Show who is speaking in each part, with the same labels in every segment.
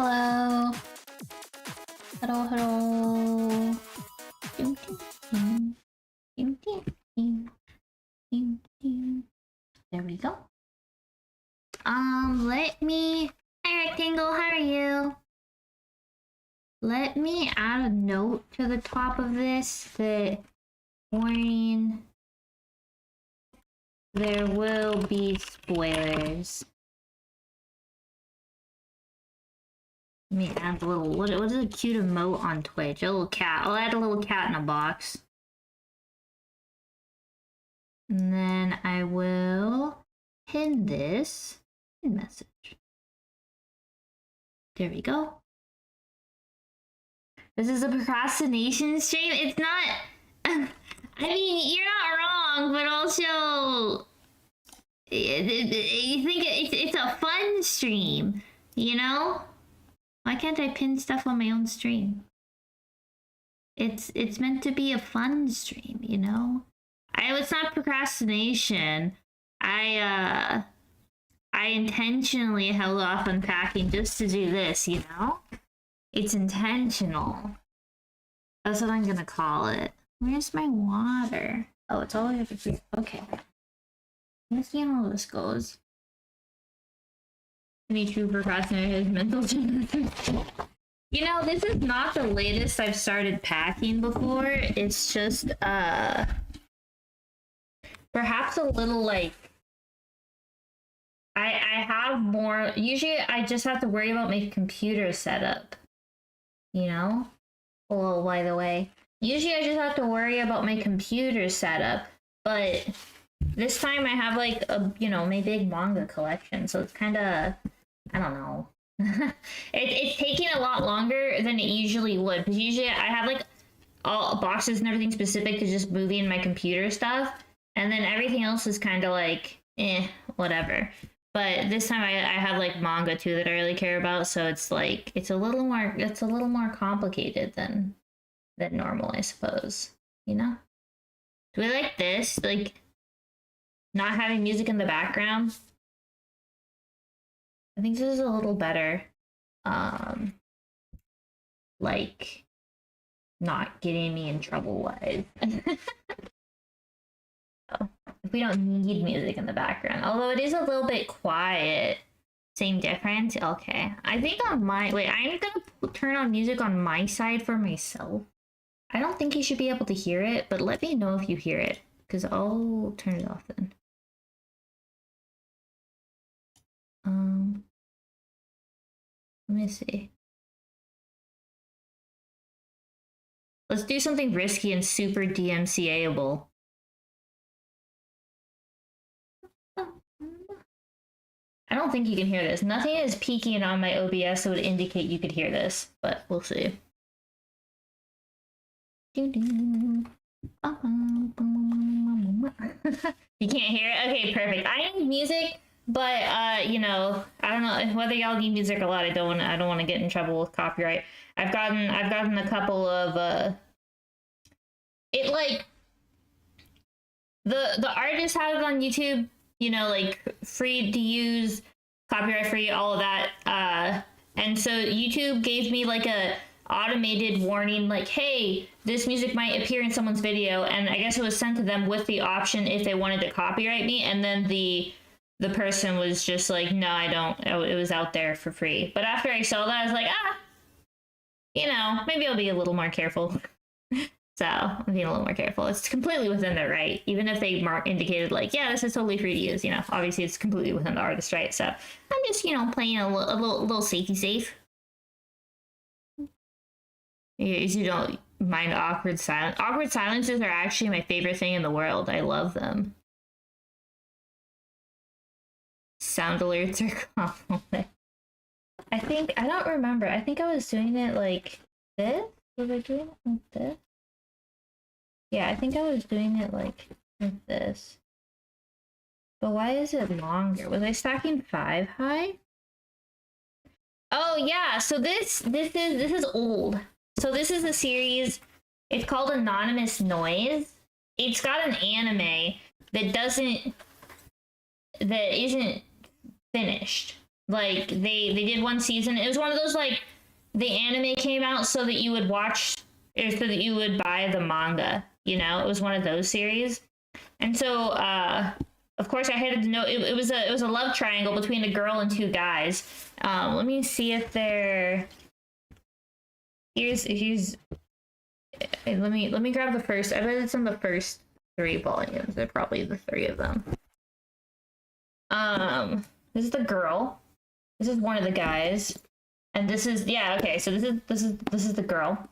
Speaker 1: Hello. Hello, hello. Ding, ding, ding. Ding, ding, ding. Ding, ding. There we go. Let me... Hi, Rectangle, how are you? Let me add a note to the top of this that warning, there will be spoilers. Let me add a little, what is a cute emote on Twitch? A little cat. I'll add a little cat in a box. And then I will pin this message. There we go. This is a procrastination stream? It's not... I mean, you're not wrong, but also... You think it's a fun stream, you know? Why can't I pin stuff on my own stream? It's meant to be a fun stream, you know? It's not procrastination. I intentionally held off on packing just to do this, you know? It's intentional. That's what I'm gonna call it. Where's my water? Oh, it's all the way over here. Okay. Let's see how this goes. vtuber crossing his mental gymnastics. You know, this is not the latest I've started packing before. It's just, perhaps a little, like, I have more, usually I just have to worry about my computer setup, you know? Oh, by the way, usually I just have to worry about my computer setup, but this time I have, like, a, you know, my big manga collection, so it's kind of, I don't know. It's taking a lot longer than it usually would, because usually I have, like, all boxes and everything specific to just moving my computer stuff, and then everything else is kind of like, whatever. But this time I have, like, manga too that I really care about, so it's like, it's a little more complicated than normal, I suppose, you know? Do we like this? Like, not having music in the background? I think this is a little better. Like, not getting me in trouble wise. So, if we don't need music in the background, although it is a little bit quiet. Same difference? Okay. I think on my, wait, I'm gonna turn on music on my side for myself. I don't think you should be able to hear it, but let me know if you hear it, because I'll turn it off then. Let me see. Let's do something risky and super DMCA-able. I don't think you can hear this. Nothing is peaking on my OBS that would indicate you could hear this, but we'll see. You can't hear it? Okay, perfect. I need music, but you know, I don't know whether y'all need music or not. I don't want to get in trouble with copyright. I've gotten a couple of it, like, the artist had it on YouTube, you know, like, free to use, copyright free, all of that, and so YouTube gave me, like, a automated warning, like, hey, this music might appear in someone's video, and I guess it was sent to them with the option if they wanted to copyright me, and then the person was just like, no, I don't, it was out there for free. But after I saw that, I was like, you know, maybe I'll be a little more careful. So I'm being a little more careful. It's completely within their right, even if they indicated, like, yeah, this is totally free to use, you know, obviously it's completely within the artist's right. So I'm just, you know, playing a little safety safe. You don't mind awkward silence. Awkward silences are actually my favorite thing in the world. I love them. Sound alerts are compliment. I don't remember. I think I was doing it like this. Was I doing it like this? Yeah, I think I was doing it like this. But why is it longer? Was I stacking 5 high? Oh yeah, so this is old. So this is a series. It's called Anonymous Noise. It's got an anime that isn't finished. Like, they did one season. It was one of those, like, the anime came out so that you would watch, or so that you would buy the manga, you know? It was one of those series. And so, of course, I had to know, it was a love triangle between a girl and 2 guys. Let me see if they're, here's let me grab the first. I bet it's in the first 3 volumes. They're probably the 3 of them. This is the girl. This is one of the guys, and this is, yeah, okay. So this is the girl,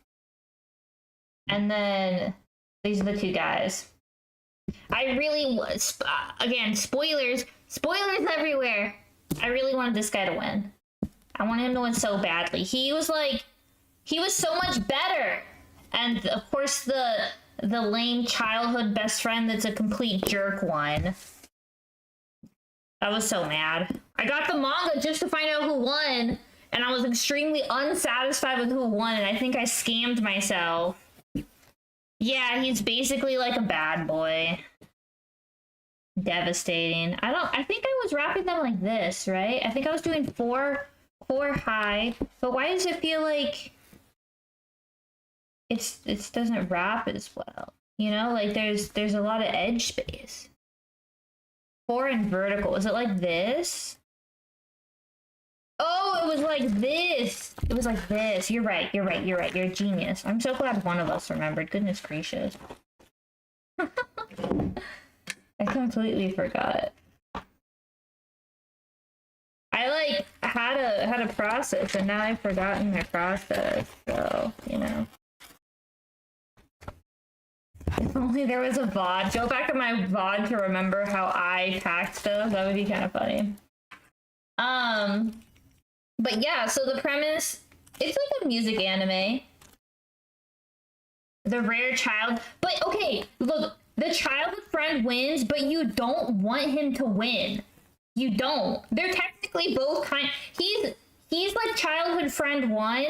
Speaker 1: and then these are the 2 guys. I really again, spoilers everywhere. I really wanted this guy to win. I wanted him to win so badly. He was so much better, and of course the lame childhood best friend that's a complete jerk won. I was so mad. I got the manga just to find out who won, and I was extremely unsatisfied with who won, and I think I scammed myself. Yeah, he's basically like a bad boy. devastating. I think I was wrapping them like this, right? I think I was doing four high, but why does it feel like it doesn't wrap as well? You know, like there's a lot of edge space. 4 in vertical. Is it like this? Oh, it was like this. It was like this. You're right. You're a genius. I'm so glad one of us remembered. Goodness gracious. I completely forgot. I like had a process and now I've forgotten my process. So, you know. If only there was a VOD. Go back to my VOD to remember how I packed stuff. That would be kind of funny. But yeah, so the premise, it's like a music anime. The rare child, but okay, look, the childhood friend wins, but you don't want him to win. You don't. They're technically both he's like childhood friend 1,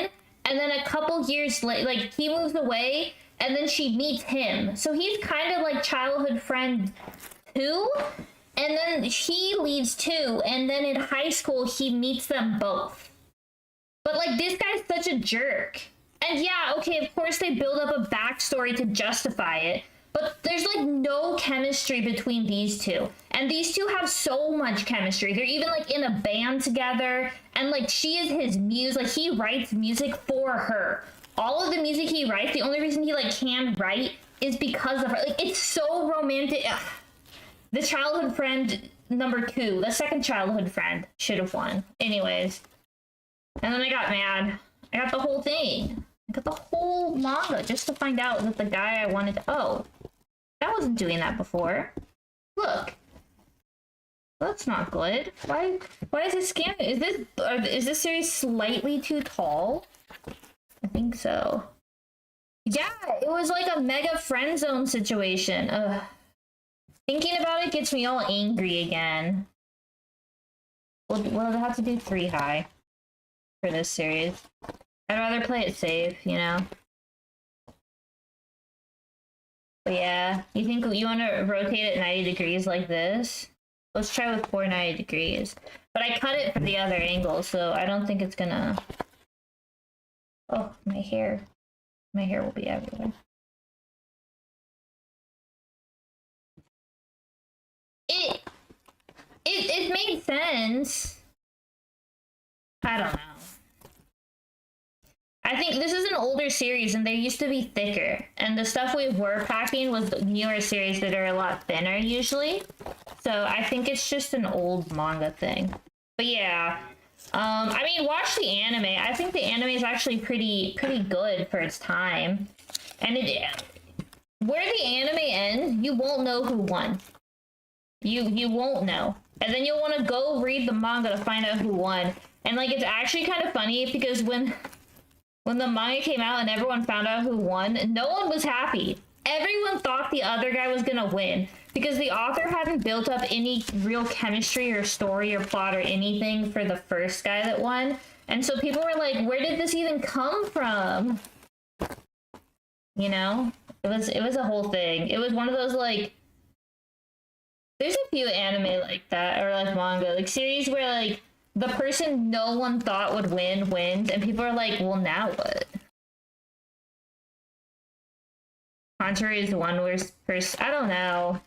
Speaker 1: and then a couple years later, like he moves away, and then she meets him. So he's kind of like childhood friend 2, and then he leaves too, and then in high school he meets them both. But like this guy's such a jerk. And yeah, okay, of course they build up a backstory to justify it, but there's like no chemistry between these two. And these two have so much chemistry. They're even like in a band together, and like she is his muse. Like he writes music for her. All of the music he writes, the only reason he like can write is because of her. Like it's so romantic. Ugh. The childhood friend number 2, the second childhood friend, should have won. Anyways. And then I got mad. I got the whole thing. I got the whole manga just to find out that the guy I wanted to... Oh. I wasn't doing that before. Look. That's not good. Why is it scamming? Is this series slightly too tall? I think so. Yeah, it was like a mega friend zone situation. Ugh. Thinking about it gets me all angry again. We'll have to do 3 high for this series. I'd rather play it safe, you know? But yeah, you think you want to rotate it 90 degrees like this? Let's try with 490 degrees. But I cut it for the other angle, so I don't think it's gonna... Oh, my hair. My hair will be everywhere. It made sense. I don't know. I think this is an older series and they used to be thicker. And the stuff we were packing was newer series that are a lot thinner usually. So I think it's just an old manga thing. But yeah. I mean, watch the anime. I think the anime is actually pretty good for its time. And where the anime ends, you won't know who won. You won't know. And then you'll want to go read the manga to find out who won. And like it's actually kind of funny because when the manga came out and everyone found out who won, no one was happy. Everyone thought the other guy was gonna win because the author hadn't built up any real chemistry or story or plot or anything for the first guy that won. And so people were like, where did this even come from? You know? It was a whole thing. It was one of those like, there's a few anime like that, or like manga, like series where like the person no one thought would win wins, and people are like, well, now what? Con-Tour is the one where I don't know.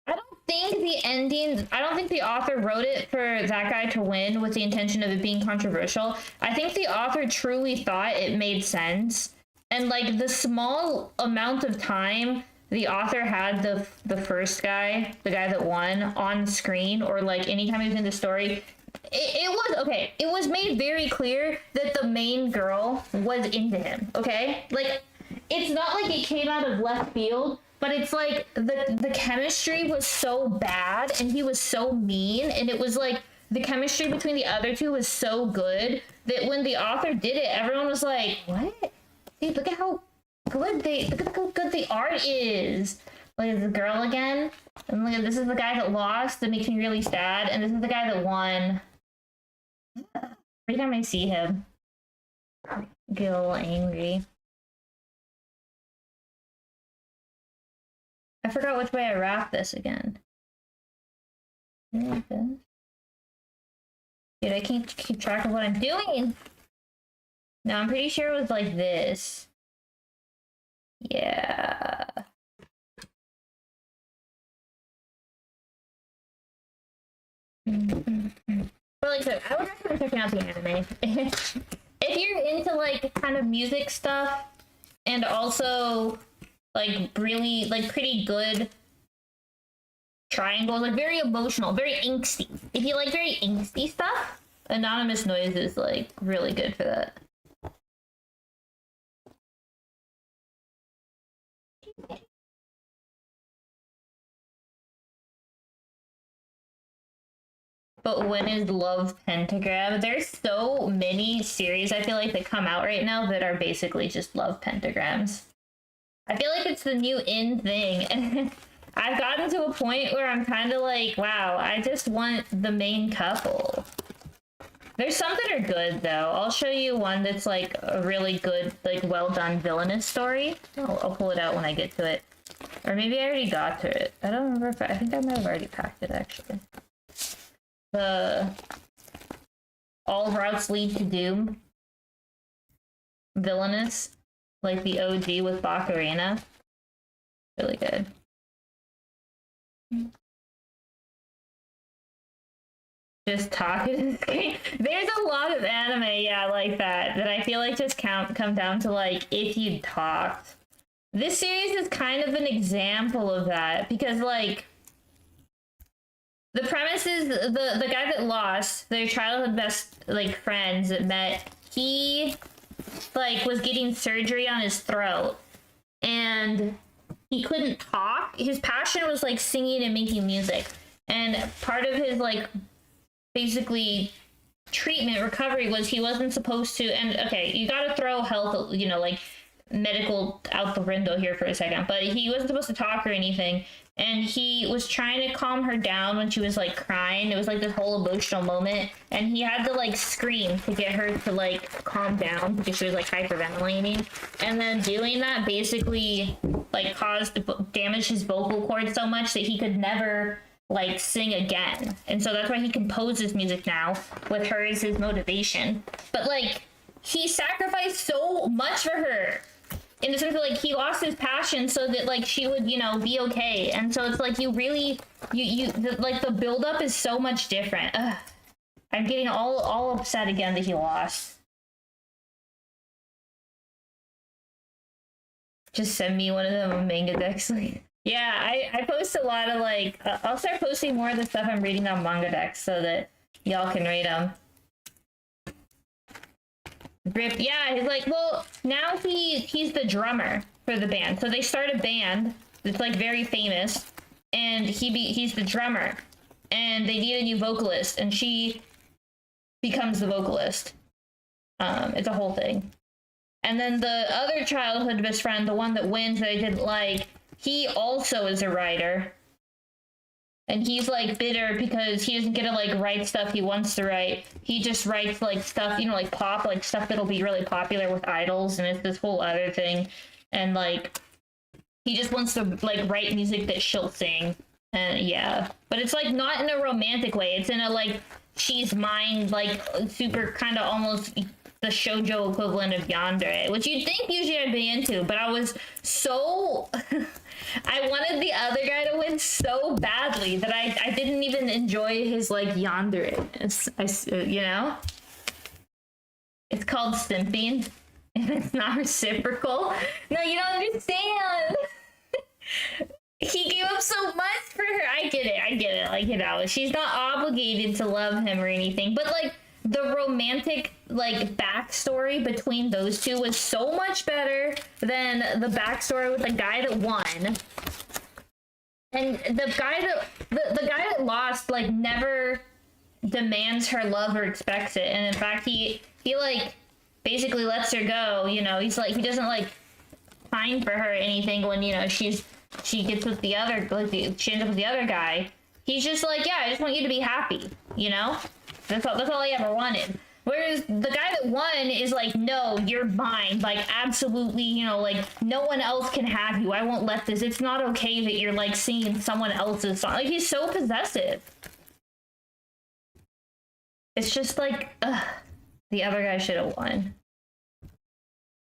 Speaker 1: I don't think the ending, I don't think the author wrote it for that guy to win with the intention of it being controversial. I think the author truly thought it made sense. And like the small amount of time the author had the first guy, the guy that won, on screen, or like anytime he was in the story, it was okay. It was made very clear that the main girl was into him. Okay, like it's not like it came out of left field, but it's like the chemistry was so bad and he was so mean, and it was like the chemistry between the other two was so good that when the author did it, everyone was like, "What? See, look at how good the art is." Look at the girl again, and look at this is the guy that lost. That makes me really sad, and this is the guy that won. Every time I see him, I get a little angry. I forgot which way I wrapped this again. Like this. Dude, I can't keep track of what I'm doing. No, I'm pretty sure it was like this. Yeah. But like I said, I would recommend checking out the anime. If you're into like kind of music stuff and also like really like pretty good triangles, like very emotional, very angsty. If you like very angsty stuff, Anonymous Noise is like really good for that. But when is Love Pentagram? There's so many series I feel like that come out right now that are basically just love pentagrams. I feel like it's the new in thing. And I've gotten to a point where I'm kind of like, wow, I just want the main couple. There's some that are good, though. I'll show you one that's like a really good, like well done villainous story. I'll pull it out when I get to it. Or maybe I already got to it. I don't remember if I think I might have already packed it, actually. The All Routes Lead to Doom villainous, like the OG with Bacarena. Really good. Just talking to the screen. There's a lot of anime, yeah, like that I feel like just come down to like if you talked. This series is kind of an example of that because like the premise is the guy that lost, their childhood best like friends that met, he like was getting surgery on his throat and he couldn't talk. His passion was like singing and making music. And part of his like basically treatment recovery was he wasn't supposed to, and okay, you gotta throw health, you know, like medical out the window here for a second, but he wasn't supposed to talk or anything. And he was trying to calm her down when she was like crying. It was like this whole emotional moment. And he had to like scream to get her to like calm down because she was like hyperventilating. And then doing that basically like damaged his vocal cords so much that he could never like sing again. And so that's why he composes music now with her as his motivation. But like he sacrificed so much for her. In the sense of like he lost his passion so that like she would, you know, be okay. And so it's like you really like the buildup is so much different. Ugh. I'm getting all upset again that he lost. Just send me one of them manga decks. Like, yeah, I post a lot of like I'll start posting more of the stuff I'm reading on manga decks so that y'all can read them. Rip, yeah, he's like, well, now he's the drummer for the band. So they start a band that's like very famous, and he's the drummer, and they need a new vocalist, and she becomes the vocalist. It's a whole thing. And then the other childhood best friend, the one that wins that I didn't like, he also is a writer. And he's like bitter because he doesn't get to like write stuff he wants to write. He just writes like stuff, you know, like pop, like stuff that'll be really popular with idols, and it's this whole other thing. And like he just wants to like write music that she'll sing. And yeah. But it's like not in a romantic way. It's in a like she's mine, like super kind of almost the shoujo equivalent of yandere, which you'd think usually I'd be into, but I was so I wanted the other guy to win so badly that I didn't even enjoy his like yandere. You know, it's called simping, and it's not reciprocal. No, you don't understand. He gave up so much for her. I get it. Like, you know, she's not obligated to love him or anything, but like the romantic like backstory between those two was so much better than the backstory with the guy that won. And the guy that lost like never demands her love or expects it, and in fact he like basically lets her go. You know, he's like he doesn't like pine for her or anything when, you know, she gets with the other, like she ends up with the other guy. He's just like, yeah, I just want you to be happy, you know? That's all I ever wanted. Whereas the guy that won is like, no, you're mine. Like, absolutely, you know, like, no one else can have you. I won't let this. It's not okay that you're, like, singing someone else's song. Like, he's so possessive. It's just like, ugh, the other guy should have won.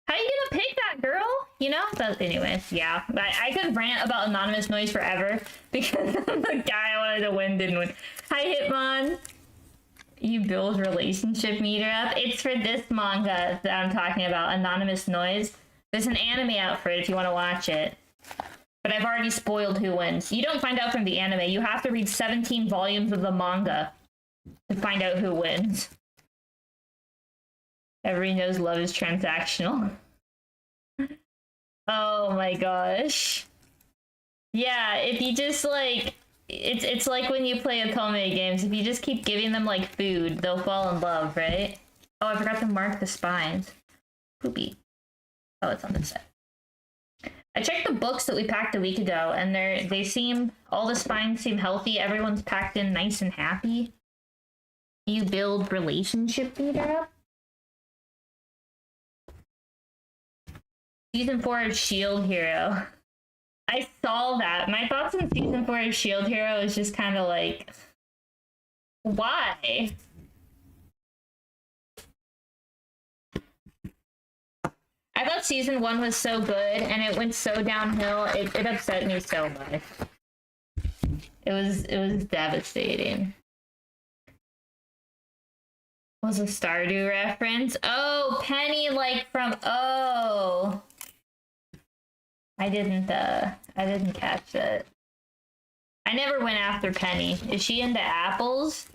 Speaker 1: How you gonna pick that, girl? You know? But anyways, yeah. I could rant about anonymous noise forever because the guy I wanted to win didn't win. Hi, Hitmon. You build relationship meter up. It's for this manga that I'm talking about, Anonymous Noise. There's an anime out for it if you want to watch it. But I've already spoiled who wins. You don't find out from the anime. You have to read 17 volumes of the manga to find out who wins. Everybody knows love is transactional. Oh my gosh. Yeah, if you just like... It's like when you play Otome games. If you just keep giving them like food, they'll fall in love, right? Oh, I forgot to mark the spines. Poopy. Oh, it's on this side. I checked the books that we packed a week ago, and they seem, all the spines seem healthy. Everyone's packed in nice and happy. You build relationship meter up. Season 4 of Shield Hero. I saw that. My thoughts on season 4 of Shield Hero is just kind of like, why? I thought season 1 was so good, and it went so downhill. It upset me so much. It was devastating. Was a Stardew reference? Oh, Penny, like from Oh. I didn't catch it. I never went after Penny. Is she into apples?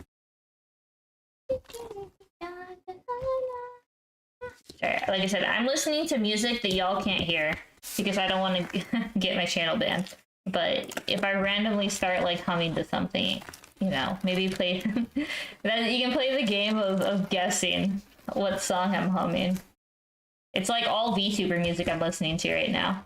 Speaker 1: Sorry, like I said, I'm listening to music that y'all can't hear because I don't want to get my channel banned. But if I randomly start like humming to something, you know, maybe play then you can play the game of guessing what song I'm humming. It's like all VTuber music I'm listening to right now.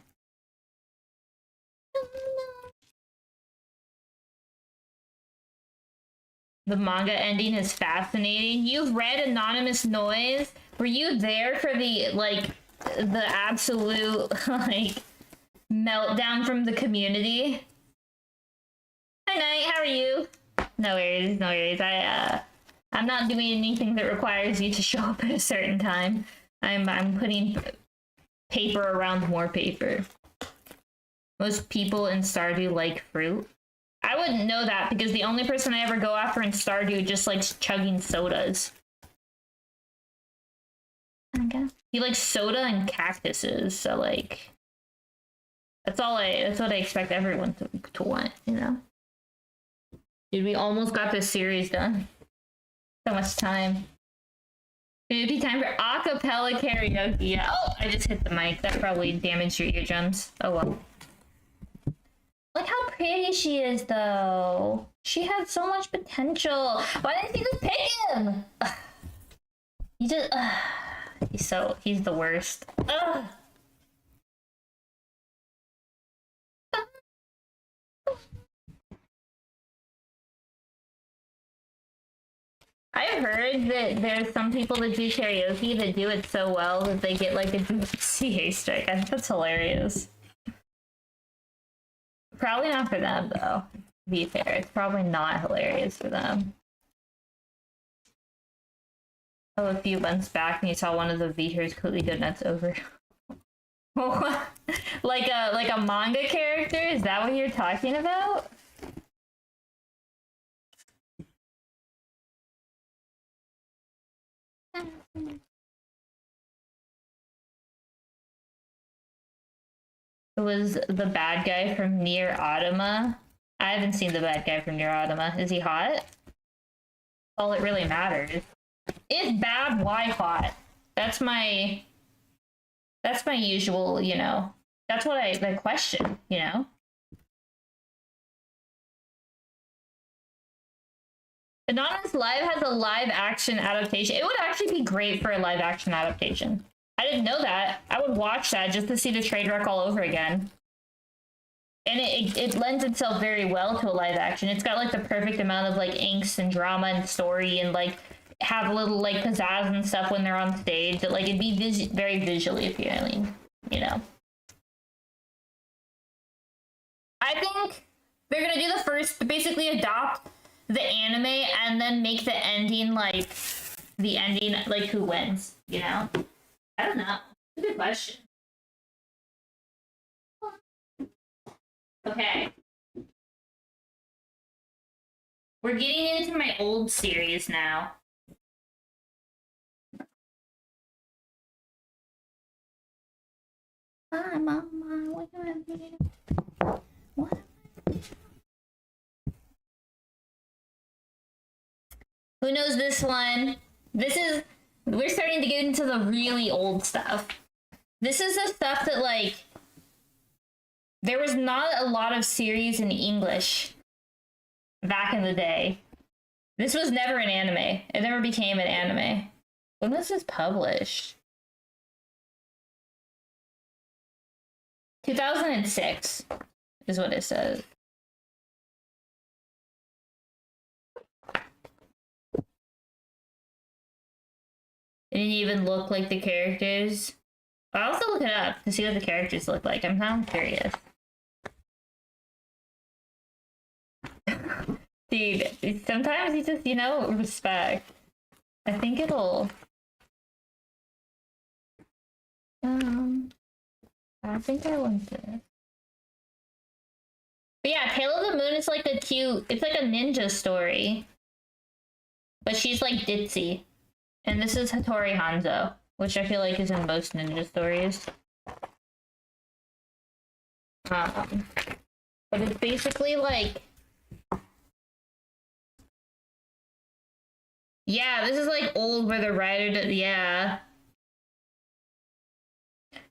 Speaker 1: The manga ending is fascinating. You've read Anonymous Noise? Were you there for the, like, the absolute, like, meltdown from the community? Hi, Knight, how are you? No worries, no worries. I'm not doing anything that requires you to show up at a certain time. I'm putting paper around more paper. Most people in Stardew like fruit. I wouldn't know that because the only person I ever go after in Stardew just likes chugging sodas. Okay. He likes soda and cactuses, so like that's what I expect everyone to want, you know? Dude, we almost got this series done. So much time. It'd be time for acapella karaoke. Oh, I just hit the mic. That probably damaged your eardrums. Oh well. Look how pretty she is, though. She had so much potential. Why didn't you just pick him? Ugh. You just... He's the worst. Ugh. I've heard that there's some people that do karaoke that do it so well that they get like a CA strike. I think that's hilarious. Probably not for them, though. To be fair, it's probably not hilarious for them. Oh, a few months back, and you saw one of the VTubers completely good, and that's over. like a manga character? Is that what you're talking about? It was the bad guy from Nier Automata. I haven't seen the bad guy from Nier Automata. Is he hot? All it really matters. If bad, why hot? That's my usual, you know. That's what I question, you know. Anonymous Live has a live action adaptation. It would actually be great for a live action adaptation. I didn't know that. I would watch that just to see the trade wreck all over again. And it lends itself very well to a live action. It's got like the perfect amount of like angst and drama and story and like have a little like pizzazz and stuff when they're on stage. That like it'd be very visually appealing, you know. I think they're gonna do basically adopt the anime and then make the ending like who wins, you know? I don't know. It's a good question. Okay. We're getting into my old series now. Hi, Mama. What do I do? What? Who knows this one? We're starting to get into the really old stuff. This is the stuff that, like, there was not a lot of series in English back in the day. This was never an anime. It never became an anime. When was this published? 2006 is what it says. It didn't even look like the characters. I'll also look it up to see what the characters look like. I'm now curious. Dude, sometimes you just, you know, respect. I think it'll... I think I want this. But yeah, Tale of the Moon is like a cute... It's like a ninja story. But she's like ditzy. And this is Hattori Hanzo, which I feel like is in most ninja stories. But it's basically like... Yeah, this is like old where the writer did, yeah.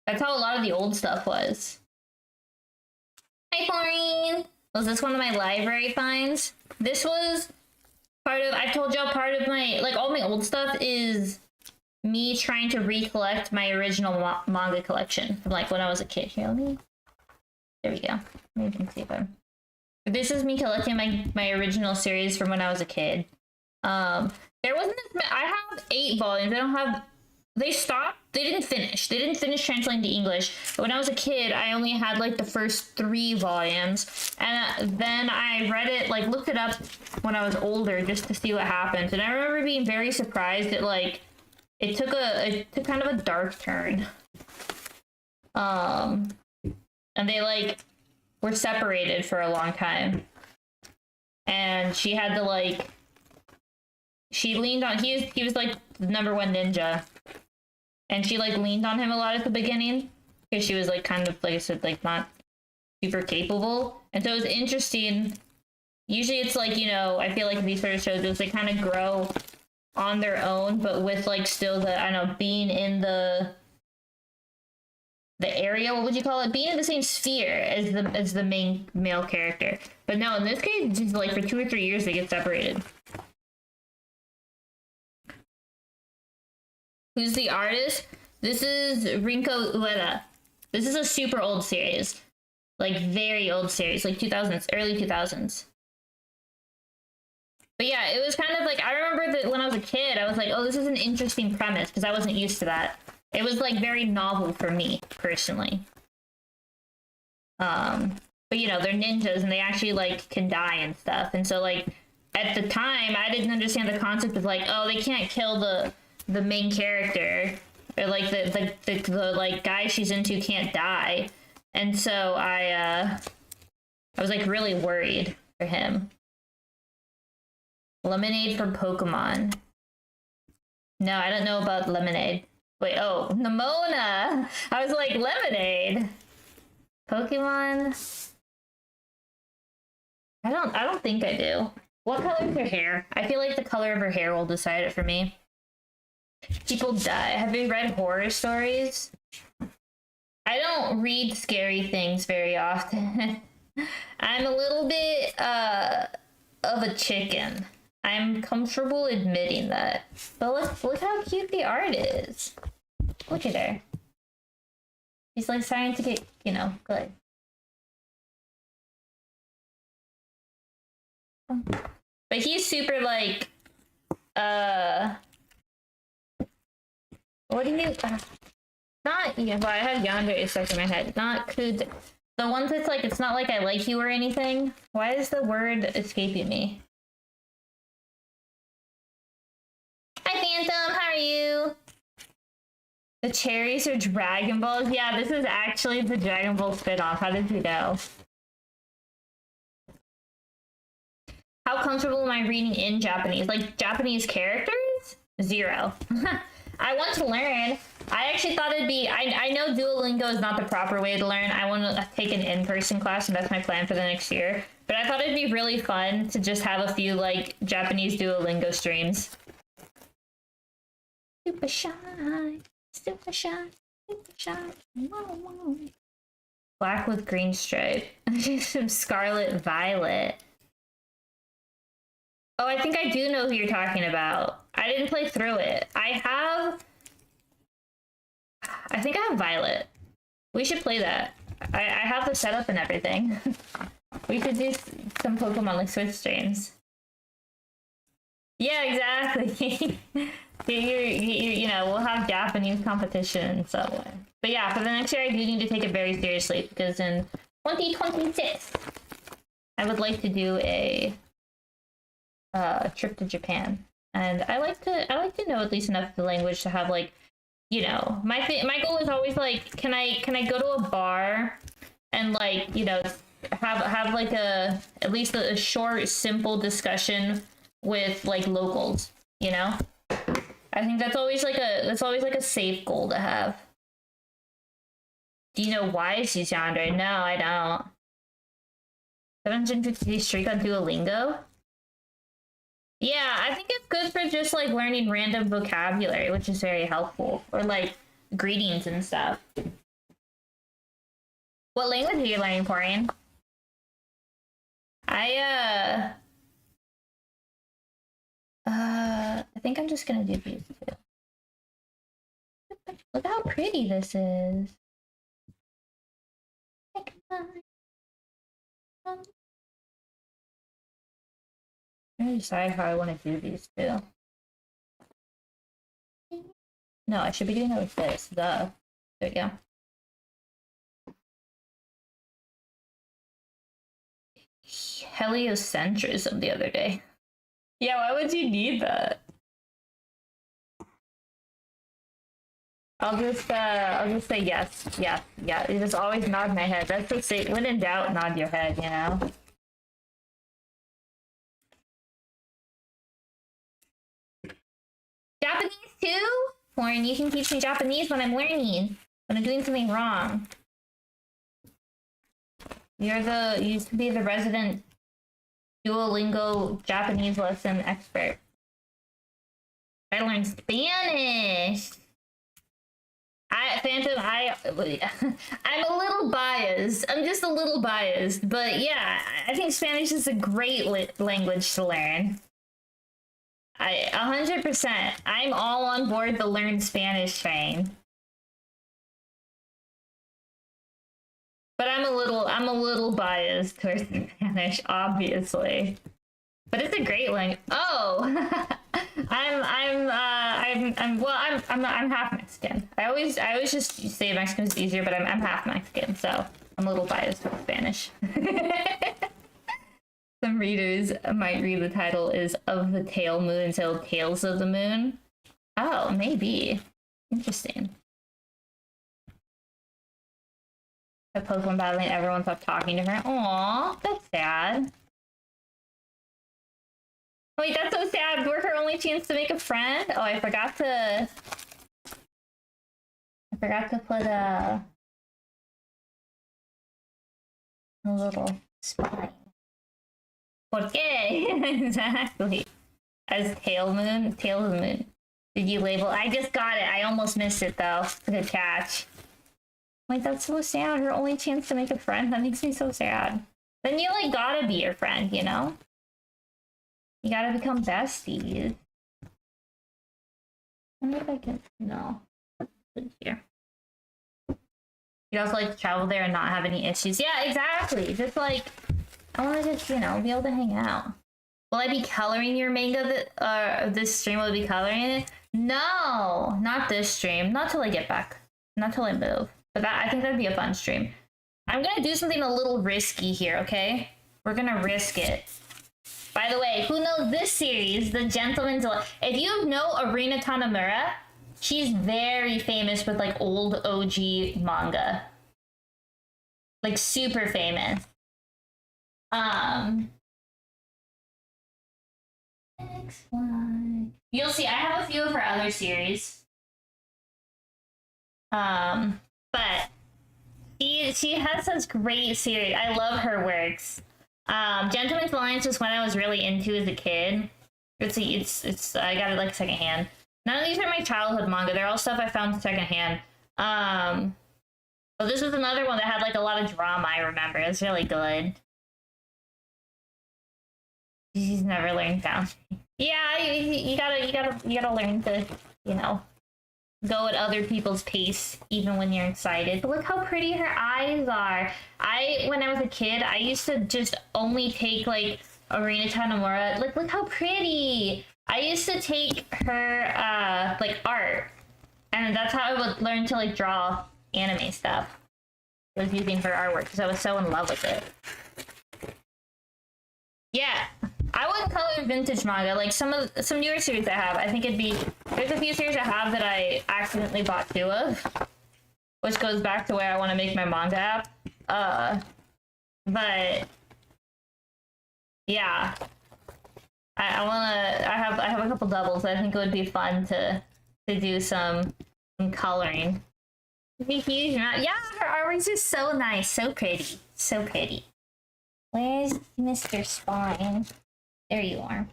Speaker 1: That's how a lot of the old stuff was. Hi, Florine! Was this one of my library finds? This was part of, I told y'all part of my, like all my old stuff is me trying to recollect my original manga collection from like when I was a kid. Here, there we go. Maybe you can see if I'm... This is me collecting my original series from when I was a kid. There wasn't as I have 8 volumes. I don't have... They stopped. They didn't finish. They didn't finish translating to English. But when I was a kid, I only had like the first 3 volumes. And then I read it, like looked it up when I was older just to see what happened. And I remember being very surprised that like it took kind of a dark turn. And they like were separated for a long time. And she had to like... She leaned on... He was like the #1 ninja. And she like leaned on him a lot at the beginning. Because she was like kind of, like I said, like not super capable. And so it was interesting. Usually it's like, you know, I feel like these sort of shows, they kind of grow on their own. But with like still the, I don't know, being in the area, what would you call it? Being in the same sphere as the main male character. But no, in this case, just like for 2 or 3 years they get separated. Who's the artist? This is Rinko Ueda. This is a super old series. Like, very old series. Like, 2000s, early 2000s. But yeah, it was kind of like... I remember that when I was a kid, I was like, oh, this is an interesting premise, because I wasn't used to that. It was, like, very novel for me, personally. But, you know, they're ninjas, and they actually, like, can die and stuff. And so, like, at the time, I didn't understand the concept of, like, oh, they can't kill the main character, or like the like guy she's into can't die, and so I was like really worried for him. Lemonade from Pokemon. No, I don't know about Lemonade. Wait, oh, Nimona. I was like, Lemonade. Pokemon. I don't think I do. What color is her hair? I feel like the color of her hair will decide it for me. People die. Have you read horror stories? I don't read scary things very often. I'm a little bit of a chicken. I'm comfortable admitting that. But look how cute the art is. Look at her. She's like starting to get, you know, good. But he's super like what do you... not... Yeah, well, I have Yandere stuck in my head. Not could... The one that's like, it's not like I like you or anything. Why is the word escaping me? Phantom, how are you? The cherries are Dragon Balls? Yeah, this is actually the Dragon Ball spin-off. How did you know? How comfortable am I reading in Japanese? Like, Japanese characters? 0. I want to learn. I actually thought it'd be... I know Duolingo is not the proper way to learn. I want to take an in-person class, and that's my plan for the next year. But I thought it'd be really fun to just have a few, like, Japanese Duolingo streams. Super shy. Super shy. Super shy. Whoa. Black with green stripe. Some Scarlet Violet. Oh, I think I do know who you're talking about. I didn't play through it. I think I have Violet. We should play that. I have the setup and everything. We could do some Pokemon like Switch streams. Yeah, exactly. you know, we'll have Japanese competition and so on. But yeah, for the next year, I do need to take it very seriously because in 2026, I would like to do a trip to Japan, and I like to know at least enough of the language to have, like, you know, my goal is always like, can I go to a bar and, like, you know, have like at least a short, simple discussion with, like, locals, you know? I think that's always like a safe goal to have. Do you know why she's yonder? No, I don't. 750 streak on Duolingo? Yeah, I think it's good for just, like, learning random vocabulary, which is very helpful. Or, like, greetings and stuff. What language are you learning, Porian? I think I'm just gonna do these two. Look how pretty this is. I'm gonna decide how I want to do these two. No, I should be doing it with this. There we go. Heliocentrism the other day. Yeah, why would you need that? I'll just say yes. Yeah. You just always nod my head. That's the same. When in doubt, nod your head, you know? Japanese too? Lauren, you can teach me Japanese when I'm learning. When I'm doing something wrong. You can be the resident Duolingo Japanese lesson expert. I learned Spanish. Phantom, I'm a little biased. I'm just a little biased, but yeah, I think Spanish is a great language to learn. 100%. I'm all on board the learn Spanish train. But I'm a little biased towards Spanish, obviously. But it's a great language. Oh, I'm half Mexican. I always just say Mexican is easier, but I'm half Mexican, so I'm a little biased with Spanish. Some readers might read the title is Of the Tail Moon instead of Tales of the Moon. Oh, maybe. Interesting. The Pokemon battling, everyone stopped talking to her. Aww, that's sad. Wait, that's so sad. We're her only chance to make a friend? Oh, I forgot to put a little spine. ¿Por qué? Exactly. As Tail of the Moon. Did you label? I just got it. I almost missed it though. Good catch. Wait, that's so sad. Her only chance to make a friend. That makes me so sad. Then you, like, gotta be your friend, you know? You gotta become besties. I wonder if I can... No. Here. You'd also like to travel there and not have any issues. Yeah, exactly. Just, like... I want to just, you know, be able to hang out. Will I be coloring your manga this stream? Will I be coloring it? No! Not this stream. Not till I get back. Not till I move. But I think that'd be a fun stream. I'm gonna do something a little risky here, okay? We're gonna risk it. By the way, who knows this series, The Gentleman's... If you know Arina Tanemura, she's very famous with, like, old OG manga. Like, super famous. Next one. You'll see, I have a few of her other series. But she has such great series. I love her works. Gentleman's Alliance was one I was really into as a kid. It's I got it like secondhand. None of these are my childhood manga. They're all stuff I found secondhand. But this was another one that had like a lot of drama, I remember. It was really good. She's never learned down. Yeah, you gotta learn to, you know, go at other people's pace even when you're excited. But look how pretty her eyes are. When I was a kid, I used to just only take like Arina Tanemura. Look how pretty. I used to take her like art, and that's how I would learn to like draw anime stuff. I was using her artwork because I was so in love with it. Yeah, I wouldn't call it vintage manga. Like some newer series I have, I think it'd be, there's a few series I have that I accidentally bought two of, which goes back to where I want to make my manga app. But yeah, I have a couple doubles. I think it would be fun to do some coloring. It'd be huge. Yeah, her artwork's just so nice, so pretty, so pretty. Where's Mr. Spine? There you are.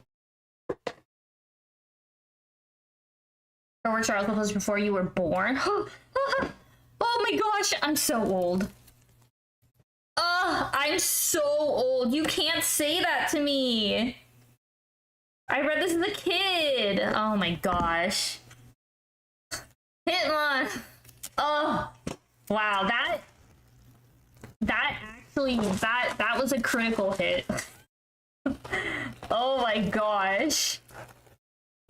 Speaker 1: Her works are also published before you were born. Oh my gosh, I'm so old. I'm so old. You can't say that to me. I read this as a kid. Oh my gosh. Hitmon. Oh, wow. That was a critical hit. Oh my gosh.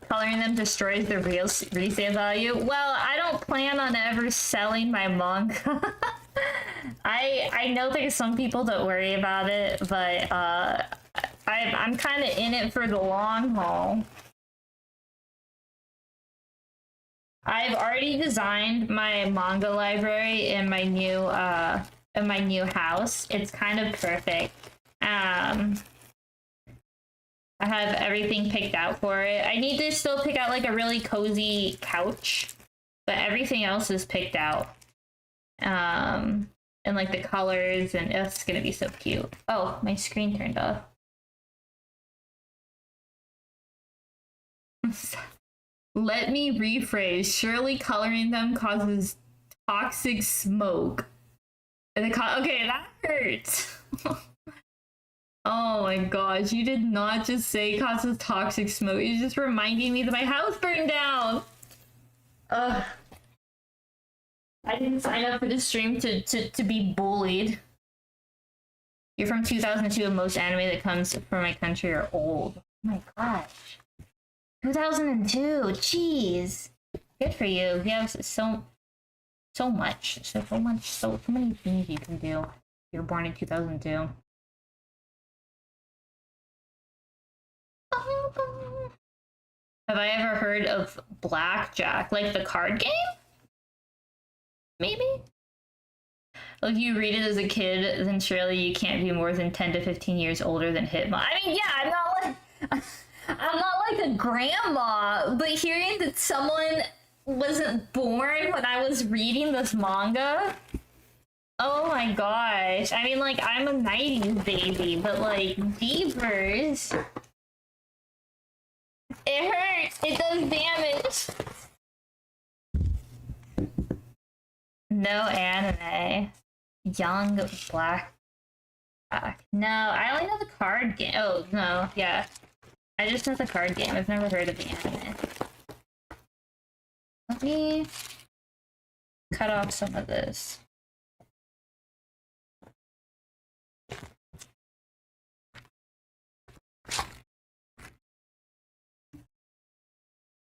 Speaker 1: Coloring them destroys their resale value. Well, I don't plan on ever selling my manga. I know there's some people that worry about it, but I'm kind of in it for the long haul. I've already designed my manga library in my new house. It's kind of perfect. I have everything picked out for it. I need to still pick out like a really cozy couch, but everything else is picked out. And like the colors, and it's gonna be so cute. Oh, my screen turned off. Let me rephrase. Surely coloring them causes toxic smoke. And okay, that hurts. Oh my gosh, you did not just say causes toxic smoke. You're just reminding me that my house burned down. Ugh. I didn't sign up for this stream to be bullied. You're from 2002 and most anime that comes from my country are old. Oh my gosh. 2002, jeez. Good for you. You have so many things you can do. You were born in 2002. Have I ever heard of Blackjack? Like the card game? Maybe? Like you read it as a kid, then surely you can't be more than 10 to 15 years older than Hitmon. I mean, yeah, I'm not like a grandma, but hearing that someone wasn't born when I was reading this manga, oh my gosh. I mean, like, I'm a 90s baby, but like, beavers. It hurts. It does damage. No anime. Young Black. No, I only know the card game. Oh, no, yeah. I just know the card game. I've never heard of the anime. Let me cut off some of this.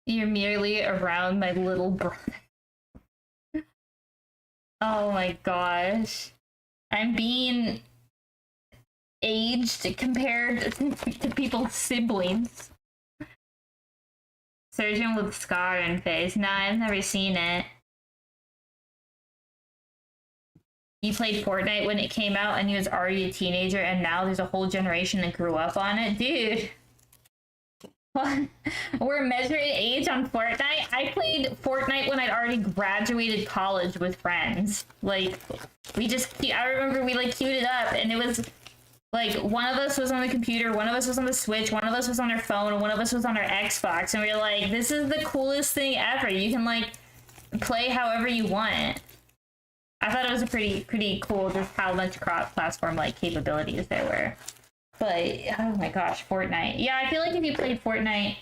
Speaker 1: You're merely around my little brother. Oh my gosh. I'm being aged compared to people's siblings. Surgeon with scar and face. No, I've never seen it. You played Fortnite when it came out and he was already a teenager, and now there's a whole generation that grew up on it? Dude. We're measuring age on Fortnite? I played Fortnite when I'd already graduated college with friends. Like, I remember we like queued it up, and it was like one of us was on the computer, one of us was on the Switch, one of us was on our phone, and one of us was on our Xbox, and we were like, this is the coolest thing ever. You can like play however you want. I thought it was a pretty cool just how much cross-platform like capabilities there were. But oh my gosh, Fortnite. Yeah, I feel like if you played Fortnite,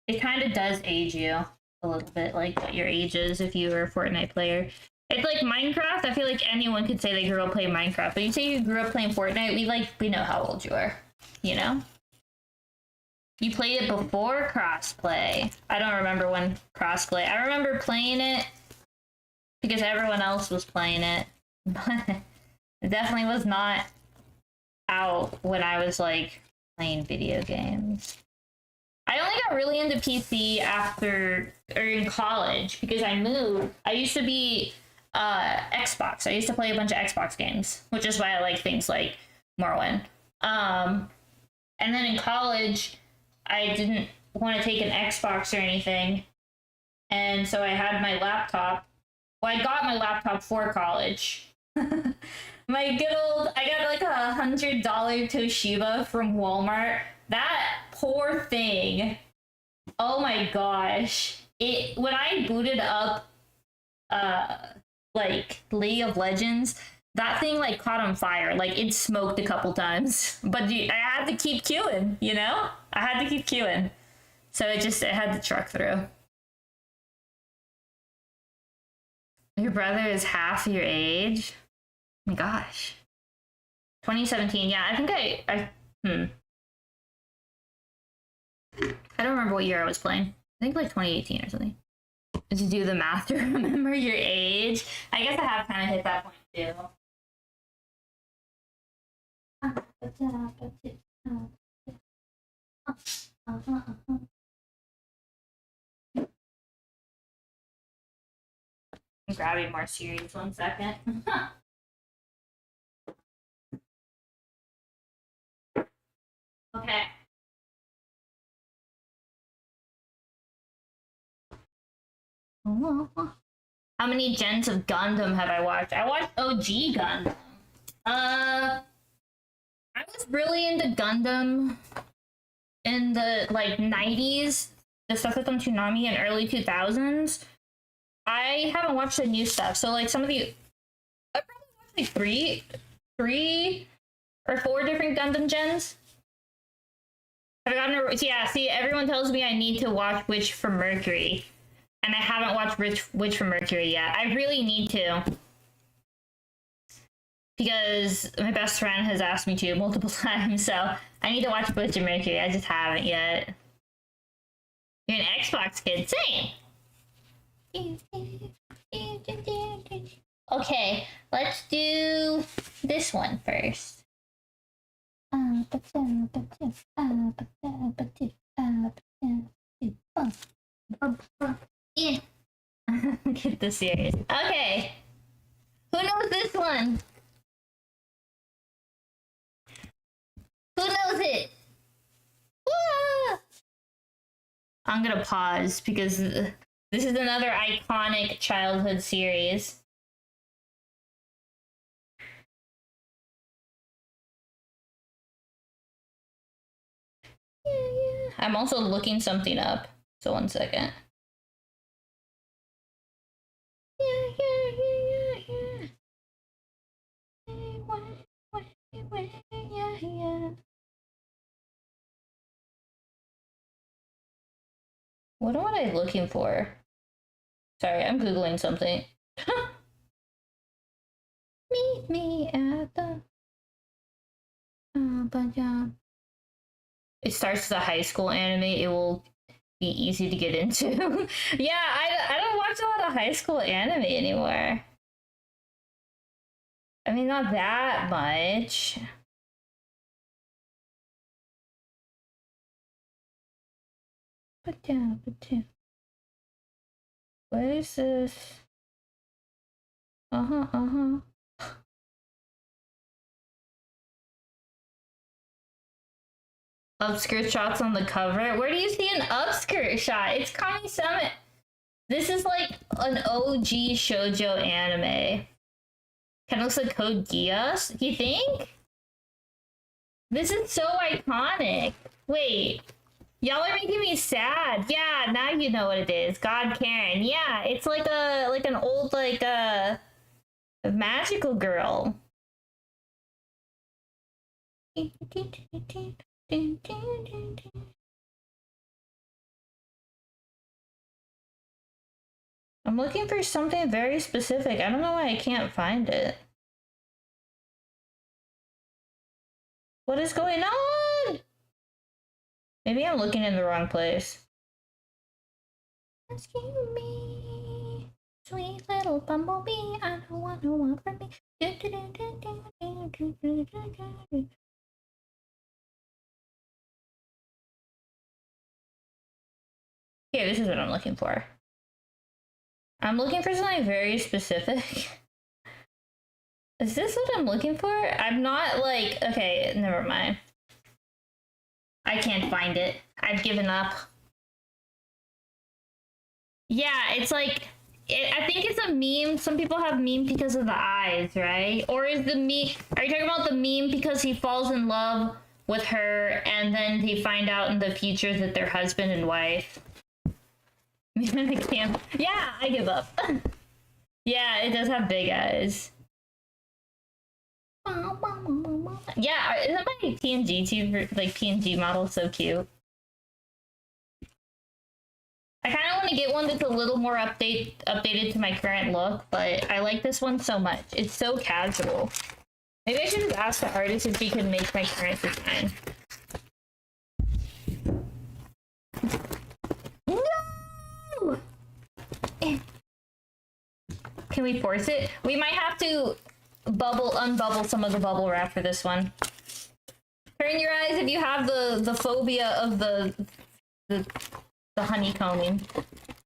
Speaker 1: it kind of does age you a little bit, like what your age is if you were a Fortnite player. It's like Minecraft. I feel like anyone could say they grew up playing Minecraft, but you say you grew up playing Fortnite, we know how old you are, you know? You played it before crossplay. I don't remember when crossplay. I remember playing it because everyone else was playing it, but it definitely was not out when I was like playing video games. I only got really into PC in college because I moved. I used to be Xbox. I used to play a bunch of Xbox games, which is why I like things like Morrowind. And then in college, I didn't want to take an Xbox or anything, and so I had my laptop. Well, I got my laptop for college. My good old, I got like $100 Toshiba from Walmart. That poor thing. Oh my gosh. When I booted up like League of Legends, that thing like caught on fire. Like it smoked a couple times. But I had to keep queuing, you know? I had to keep queuing. So it had to truck through. Your brother is half your age? Oh my gosh. 2017, yeah, I think I don't remember what year I was playing. I think like 2018 or something. Did you do the math to remember your age? I guess I have kind of hit that point too. I'm grabbing more series, 1 second. Okay. How many gens of Gundam have I watched? I watched OG Gundam. I was really into Gundam in the like 90s, the stuff that's on Toonami and early 2000s. I haven't watched the new stuff, so like some of the, I probably watched like three or four different Gundam gens. Have I gotten yeah, see, everyone tells me I need to watch Witch from Mercury, and I haven't watched Witch from Mercury yet. I really need to, because my best friend has asked me to multiple times, so I need to watch Witch from Mercury. I just haven't yet. You're an Xbox kid, same. Okay, let's do this one first. Yeah. Get this serious. Okay. Who knows this one? Who knows it? Woo! I'm gonna pause because this is another iconic childhood series. Yeah. I'm also looking something up, so 1 second. What am I looking for? Sorry, I'm Googling something. Meet me at the... It starts as a high school anime. It will be easy to get into. Yeah, I don't watch a lot of high school anime anymore. I mean, not that much. But yeah. What is this? Upskirt shots on the cover. Where do you see an upskirt shot? It's Kami Summit. This is like an OG shoujo anime. Kind of looks like Code Geass. You think? This is so iconic. Wait, y'all are making me sad. Yeah, now you know what it is. God Karen. Yeah, it's like an old a magical girl. I'm looking for something very specific. I don't know why I can't find it. What is going on? Maybe I'm looking in the wrong place. Rescue me, sweet little bumblebee. I don't want no one from me. Yeah, this is what I'm looking for. I'm looking for something very specific. Is this what I'm looking for? I'm not like... Okay, never mind. I can't find it. I've given up. Yeah, it's like... I think it's a meme. Some people have meme because of the eyes, right? Or is the meme... Are you talking about the meme because he falls in love with her and then they find out in the future that they're husband and wife? I can't. Yeah, I give up. Yeah, it does have big eyes. Yeah, isn't my pngTuber, like PNG model, so cute? I kind of want to get one that's a little more updated to my current look, but I like this one so much. It's so casual. Maybe I should just ask the artist if he could make my current design. No! Can we force it? We might have to unbubble some of the bubble wrap for this one. Turn your eyes if you have the phobia of the honeycombing.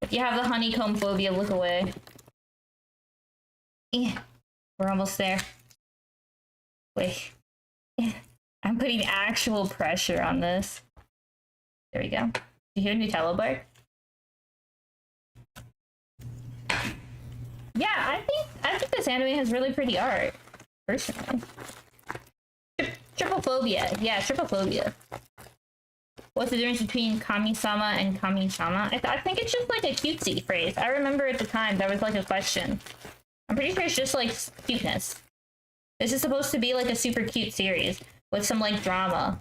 Speaker 1: If you have the honeycomb phobia, look away. Yeah, we're almost there. Wait. I'm putting actual pressure on this. There we go. Do you hear Nutella bar? Yeah, I think this anime has really pretty art, personally. Tripophobia. Yeah, tripophobia. What's the difference between kami-sama and kami-sama? I think it's just like a cutesy phrase. I remember at the time that was like a question. I'm pretty sure it's just like cuteness. This is supposed to be like a super cute series with some like drama.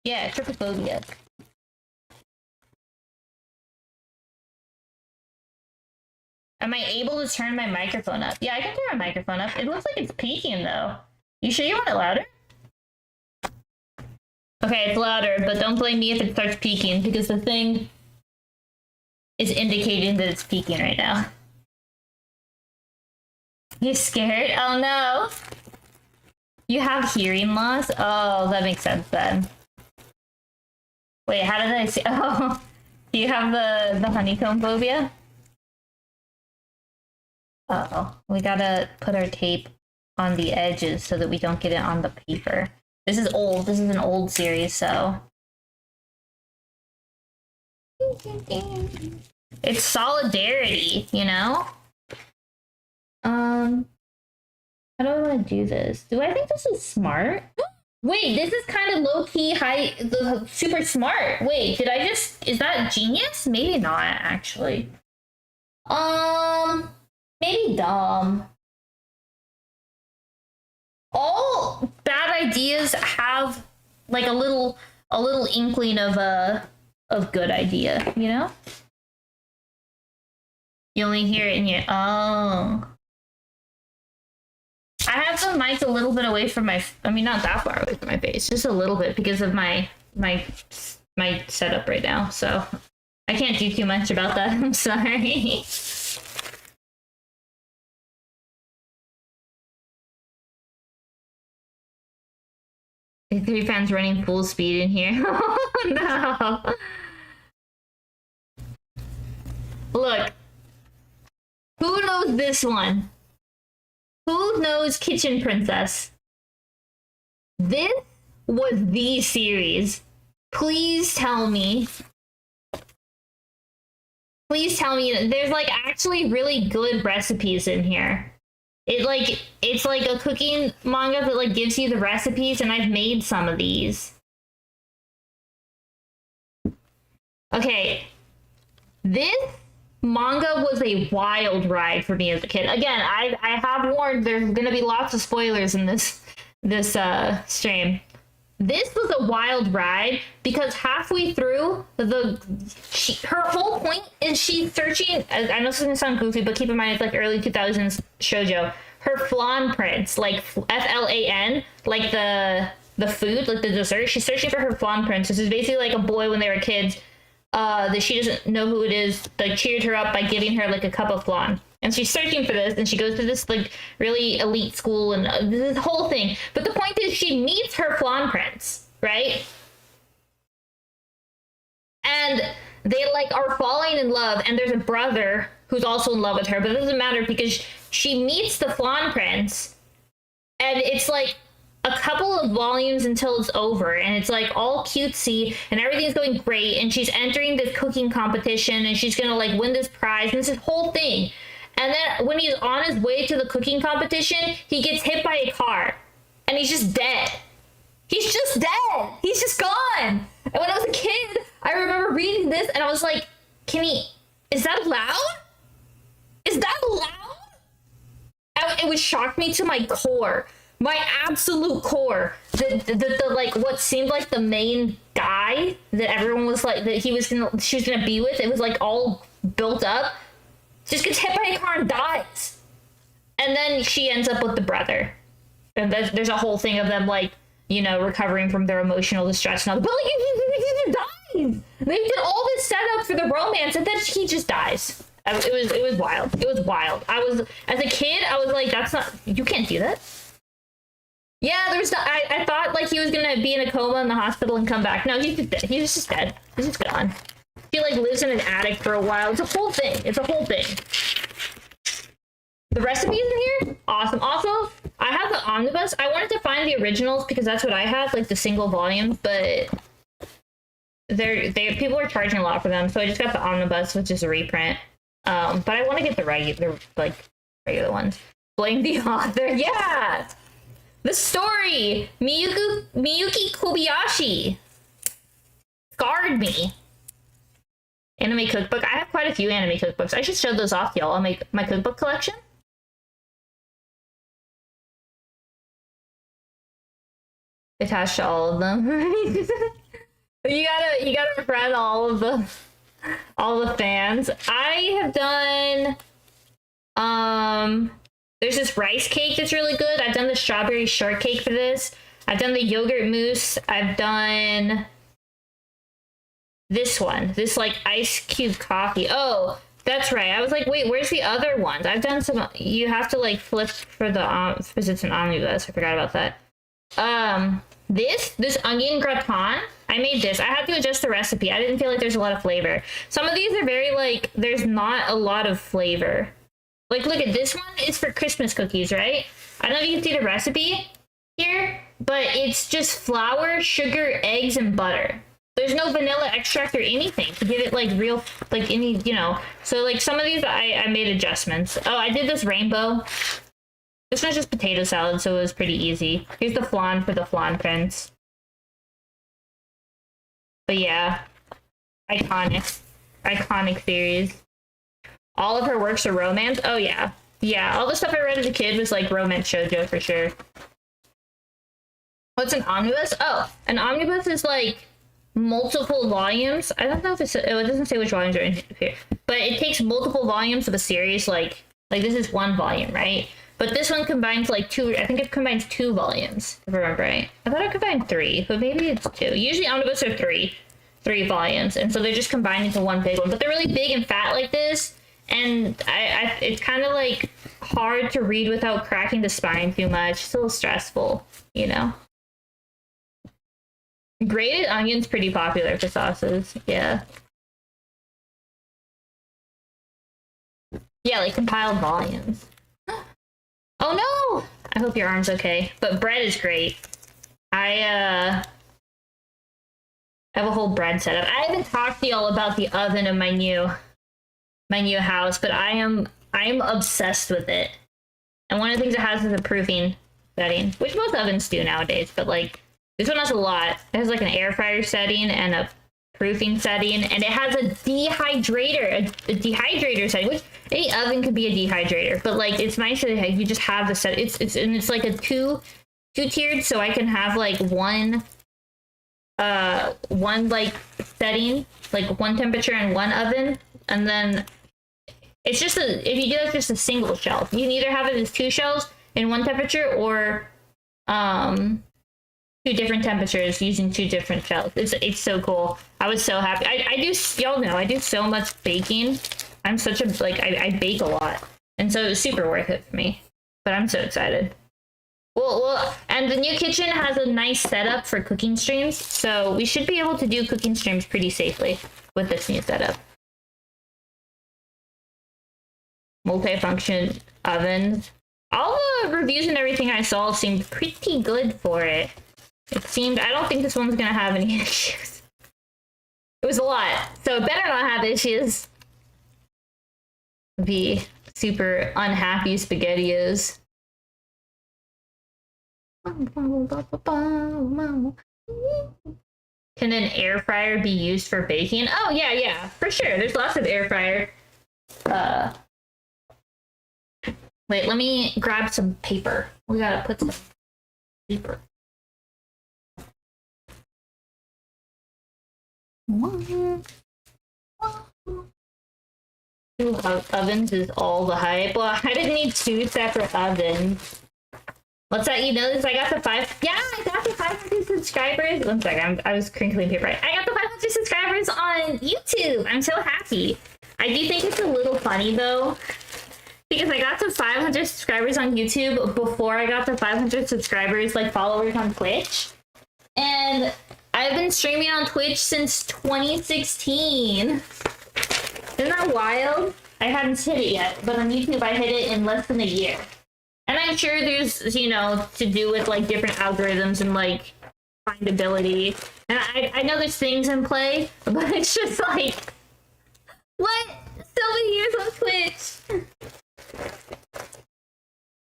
Speaker 1: Yeah, tripophobia. Am I able to turn my microphone up? Yeah, I can turn my microphone up. It looks like it's peaking though. You sure you want it louder? Okay, it's louder, but don't blame me if it starts peaking because the thing is indicating that it's peaking right now. You scared? Oh no. You have hearing loss? Oh, that makes sense then. Wait, how did I see? Oh, do you have the honeycomb phobia? Uh-oh, we gotta put our tape on the edges so that we don't get it on the paper. This is old. This is an old series, so... It's solidarity, you know? How do I want to do this? Do I think this is smart? Wait, this is kind of low-key super smart. Wait, did I just... Is that genius? Maybe not, actually. Maybe dumb. All bad ideas have like a little inkling of good idea, you know? You only hear it in your oh. I have the mic a little bit away from my I mean not that far away from my face, just a little bit because of my setup right now, so I can't do too much about that. I'm sorry. The 3 fans running full speed in here. Oh no. Look. Who knows this one? Who knows Kitchen Princess? This was the series. Please tell me. Please tell me there's like actually really good recipes in here. It's like a cooking manga that like gives you the recipes, and I've made some of these. Okay. This manga was a wild ride for me as a kid. Again, I have warned there's gonna be lots of spoilers in this stream. This was a wild ride because halfway through her whole point is she's searching. I know this is gonna sound goofy, but keep in mind it's like early 2000s shoujo. Her flan prints, like FLAN, like the food, like the dessert. She's searching for her flan prints. This is basically like a boy when they were kids. That she doesn't know who it is, like cheered her up by giving her like a cup of flan. And she's searching for this, and she goes to this like really elite school and this whole thing. But the point is she meets her flan prince, right? And they like are falling in love, and there's a brother who's also in love with her, but it doesn't matter because she meets the flan prince, and it's like a couple of volumes until it's over, and it's like all cutesy and everything's going great, and she's entering this cooking competition and she's gonna like win this prize and this whole thing. And then when he's on his way to the cooking competition, he gets hit by a car and he's just dead. He's just dead. He's just gone. And when I was a kid, I remember reading this and I was like, is that allowed? Is that allowed? It would shock me to my core. My absolute core. The like what seemed like the main guy that everyone was like that she was gonna be with, it was like all built up, just gets hit by a car and dies. And then she ends up with the brother. And there's a whole thing of them like, you know, recovering from their emotional distress and all, but like he dies. They did all this setup for the romance and then he just dies. It was wild. It was wild. As a kid, I was like, that's not, you can't do that. Yeah, I thought like he was gonna be in a coma in the hospital and come back. No, he's just dead. He's just dead. He's just gone. He like lives in an attic for a while. It's a whole thing. It's a whole thing. The recipes in here, awesome. Also, I have the omnibus. I wanted to find the originals because that's what I had, like the single volume, but people are charging a lot for them, so I just got the omnibus, which is a reprint. But I want to get the regular ones. Blame the author. Yeah. The story, Miyuki Kobayashi, scarred me. Anime cookbook. I have quite a few anime cookbooks. I should show those off to y'all. I'll make my cookbook collection. Attached to all of them. You gotta befriend all the fans. I have done there's this rice cake that's really good. I've done the strawberry shortcake for this. I've done the yogurt mousse. I've done this one. This like ice cube coffee. Oh, that's right. I was like, wait, where's the other ones? I've done some. You have to like flip for the because it's an omnibus. I forgot about that. This onion gratin. I made this. I had to adjust the recipe. I didn't feel like there's a lot of flavor. Some of these are very like there's not a lot of flavor. Like, look at this one. It's for Christmas cookies, right? I don't know if you can see the recipe here, but it's just flour, sugar, eggs, and butter. There's no vanilla extract or anything to give it, like, real, like, any, you know. So, like, some of these I made adjustments. Oh, I did this rainbow. This one's just potato salad, so it was pretty easy. Here's the flan for the flan prince. But, yeah. Iconic series. All of her works are romance. Oh, yeah. Yeah, all the stuff I read as a kid was, like, romance shoujo for sure. What's an omnibus? Oh, an omnibus is, like, multiple volumes. I don't know if it doesn't say which volumes are in here. But it takes multiple volumes of a series, like this is one volume, right? But this one combines, like, two. I think it combines 2 volumes, if I remember right. I thought it combined 3, but maybe it's 2. Usually omnibus are 3 volumes, and so they're just combined into one big one. But they're really big and fat like this. And it's kind of like hard to read without cracking the spine too much. It's a little stressful, you know? Grated onion's pretty popular for sauces, yeah. Yeah, like compiled volumes. Oh no! I hope your arm's okay. But bread is great. I have a whole bread setup. I haven't talked to y'all about the oven of my new house, but I am obsessed with it. And one of the things it has is a proofing setting, which most ovens do nowadays, but like this one has a lot. It has like an air fryer setting and a proofing setting, and it has a dehydrator, a dehydrator setting, which any oven could be a dehydrator, but like it's nice that you just have the set. It's like a two-tiered, so I can have like one like setting, like one temperature and one oven, and then it's just if you do that, it's just a single shelf. You can either have it as two shelves in one temperature or two different temperatures using two different shelves. It's so cool. I was so happy. I do, y'all know, I do so much baking. I'm such a, like, I bake a lot. And so it was super worth it for me. But I'm so excited. Well, and the new kitchen has a nice setup for cooking streams. So we should be able to do cooking streams pretty safely with this new setup. Multi-function ovens. All the reviews and everything I saw seemed pretty good for it. It seemed, I don't think this one's gonna have any issues. It was a lot, so it better not have issues. The super unhappy SpaghettiOs. Can an air fryer be used for baking? Oh yeah, for sure. There's lots of air fryer. Wait, let me grab some paper. We gotta put some paper. Two ovens is all the hype. Well, I didn't need two separate ovens. What's that? You know this? I got the I got the 500 subscribers. One second, I was crinkling paper. I got the 500 subscribers on YouTube. I'm so happy. I do think it's a little funny though, because I got to 500 subscribers on YouTube before I got to 500 subscribers, like followers on Twitch. And I've been streaming on Twitch since 2016. Isn't that wild? I hadn't hit it yet, but on YouTube I hit it in less than a year. And I'm sure there's, you know, to do with like different algorithms and like findability. And I know there's things in play, but it's just like, what? So many years on Twitch.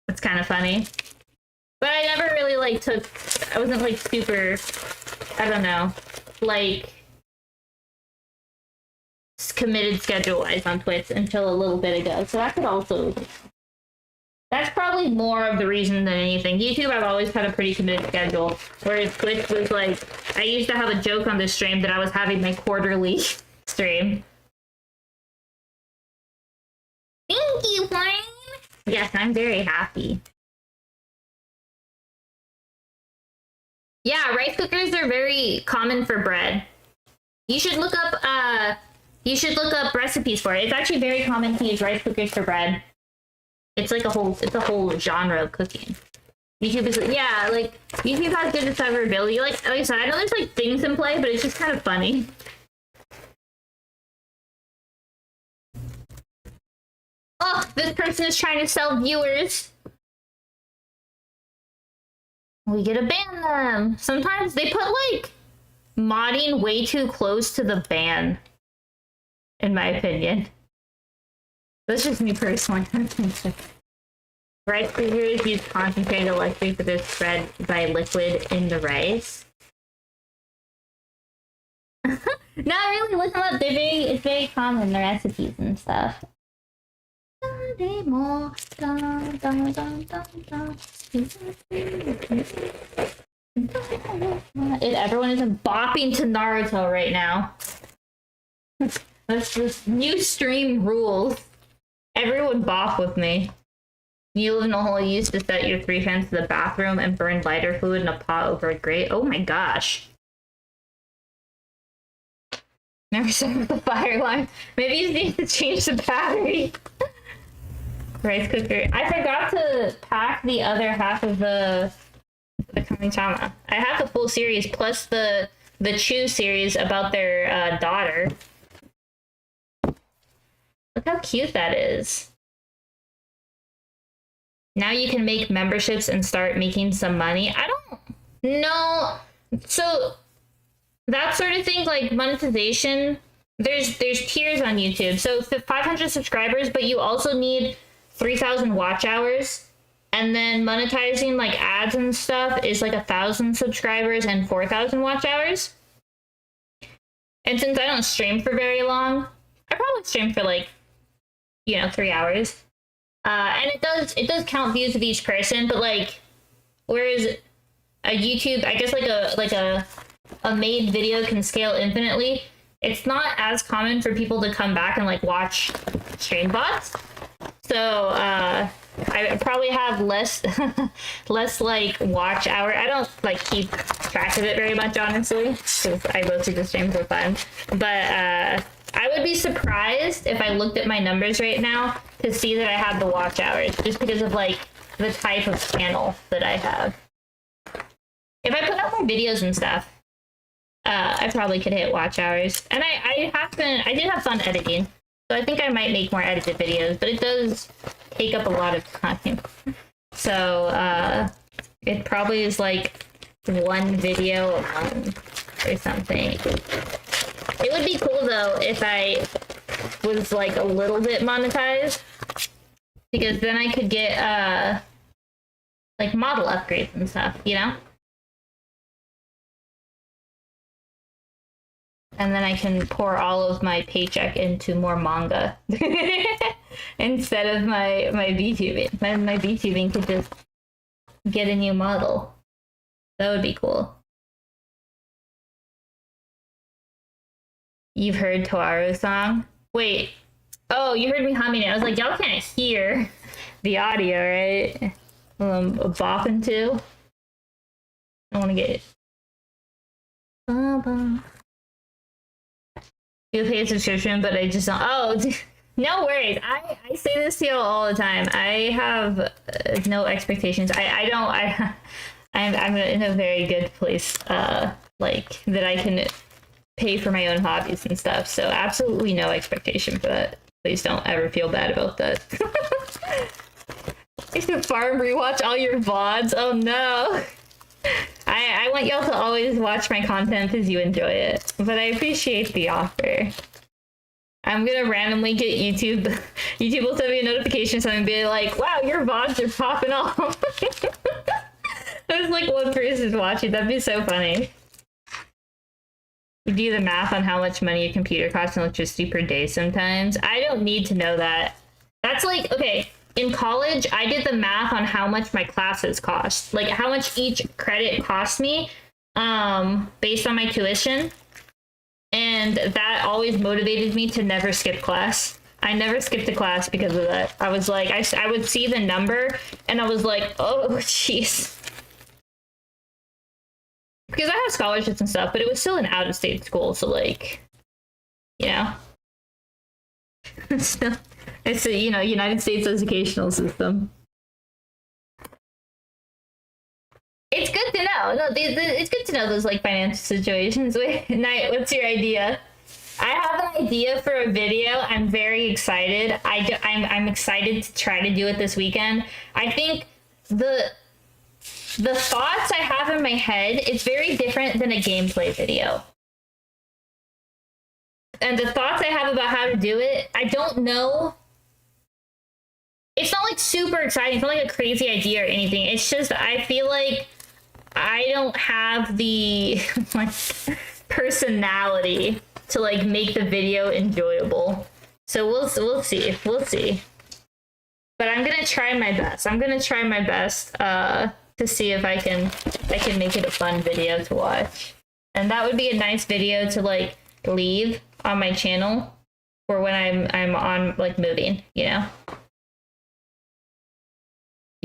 Speaker 1: It's kind of funny. But I never really like I wasn't like super, I don't know, like committed schedule-wise on Twitch until a little bit ago. So that could also, that's probably more of the reason than anything. YouTube, I've always had a pretty committed schedule, whereas Twitch was like, I used to have a joke on this stream that I was having my quarterly stream. Thank you, Wayne. Yes, I'm very happy. Yeah, rice cookers are very common for bread. You should look up recipes for it. It's actually very common to use rice cookers for bread. It's like a whole genre of cooking. YouTube is, yeah, like YouTube has good discoverability. Like I said, I know there's like things in play, but it's just kind of funny. Oh, this person is trying to sell viewers. We get to ban them. Sometimes they put like modding way too close to the ban, in my opinion. That's just me personally. Rice cookers use concentrated electric that is spread by liquid in the rice. Not really. Look them up. It's very common in the recipes and stuff. If everyone isn't bopping to Naruto right now. That's this new stream rules. Everyone bop with me. You live in a hole you used to set your 3 fans to the bathroom and burn lighter fluid in a pot over a grate. Oh my gosh. Never set up the fire alarm. Maybe you need to change the battery. Rice cooker. I forgot to pack the other half of the Kami-chama. I have the full series plus the the Chew series about their daughter. Look how cute that is. Now you can make memberships and start making some money. I don't know. So that sort of thing, like monetization, there's tiers on YouTube. So 500 subscribers, but you also need 3,000 watch hours. And then monetizing like ads and stuff is like 1,000 subscribers and 4,000 watch hours. And since I don't stream for very long, I probably stream for like, 3 hours. And it does count views of each person, but like, whereas a YouTube, I guess like a made video can scale infinitely, it's not as common for people to come back and like watch stream bots. So I probably have less like watch hour. I don't like keep track of it very much, honestly, because I mostly just stream for fun. But I would be surprised if I looked at my numbers right now to see that I have the watch hours, just because of like the type of channel that I have. If I put out more videos and stuff, I probably could hit watch hours. And I did have fun editing, so I think I might make more edited videos, but it does take up a lot of time. So it probably is like one video a month or something. It would be cool though if I was like a little bit monetized, because then I could get like model upgrades and stuff, And then I can pour all of my paycheck into more manga instead of my VTubing. My VTubing could just get a new model. That would be cool. You've heard Toaru's song? Wait. Oh, you heard me humming it. I was like, y'all can't hear the audio, right? Bopping too. I want to get it. You pay a subscription, but I just don't. Oh, no worries. I say this to you all the time. I have no expectations. I'm in a very good place, like that I can pay for my own hobbies and stuff. So absolutely no expectation for that. Please don't ever feel bad about that. Farm rewatch all your VODs. Oh no. I want y'all to always watch my content because you enjoy it, but I appreciate the offer. I'm gonna randomly get YouTube will send me a notification or something and be like, wow, your VODs are popping off. There's like one person watching. That'd be so funny. You do the math on how much money a computer costs in electricity per day sometimes. I don't need to know that. That's like, okay, in college, I did the math on how much my classes cost. Like how much each credit cost me based on my tuition. And that always motivated me to never skip class. I never skipped a class because of that. I was like, I would see the number and I was like, oh, jeez. Because I have scholarships and stuff, but it was still an out-of-state school, so like, it's a United States educational system. It's good to know. No, it's good to know those like financial situations. Wait, Knight, what's your idea? I have an idea for a video. I'm very excited. I'm excited to try to do it this weekend. I think the thoughts I have in my head is very different than a gameplay video. And the thoughts I have about how to do it, I don't know. It's not like super exciting. It's not like a crazy idea or anything. It's just, I feel like I don't have the like personality to like make the video enjoyable. So we'll see. We'll see. But I'm going to try my best. To see if I can make it a fun video to watch. And that would be a nice video to like leave on my channel for when I'm on like moving, You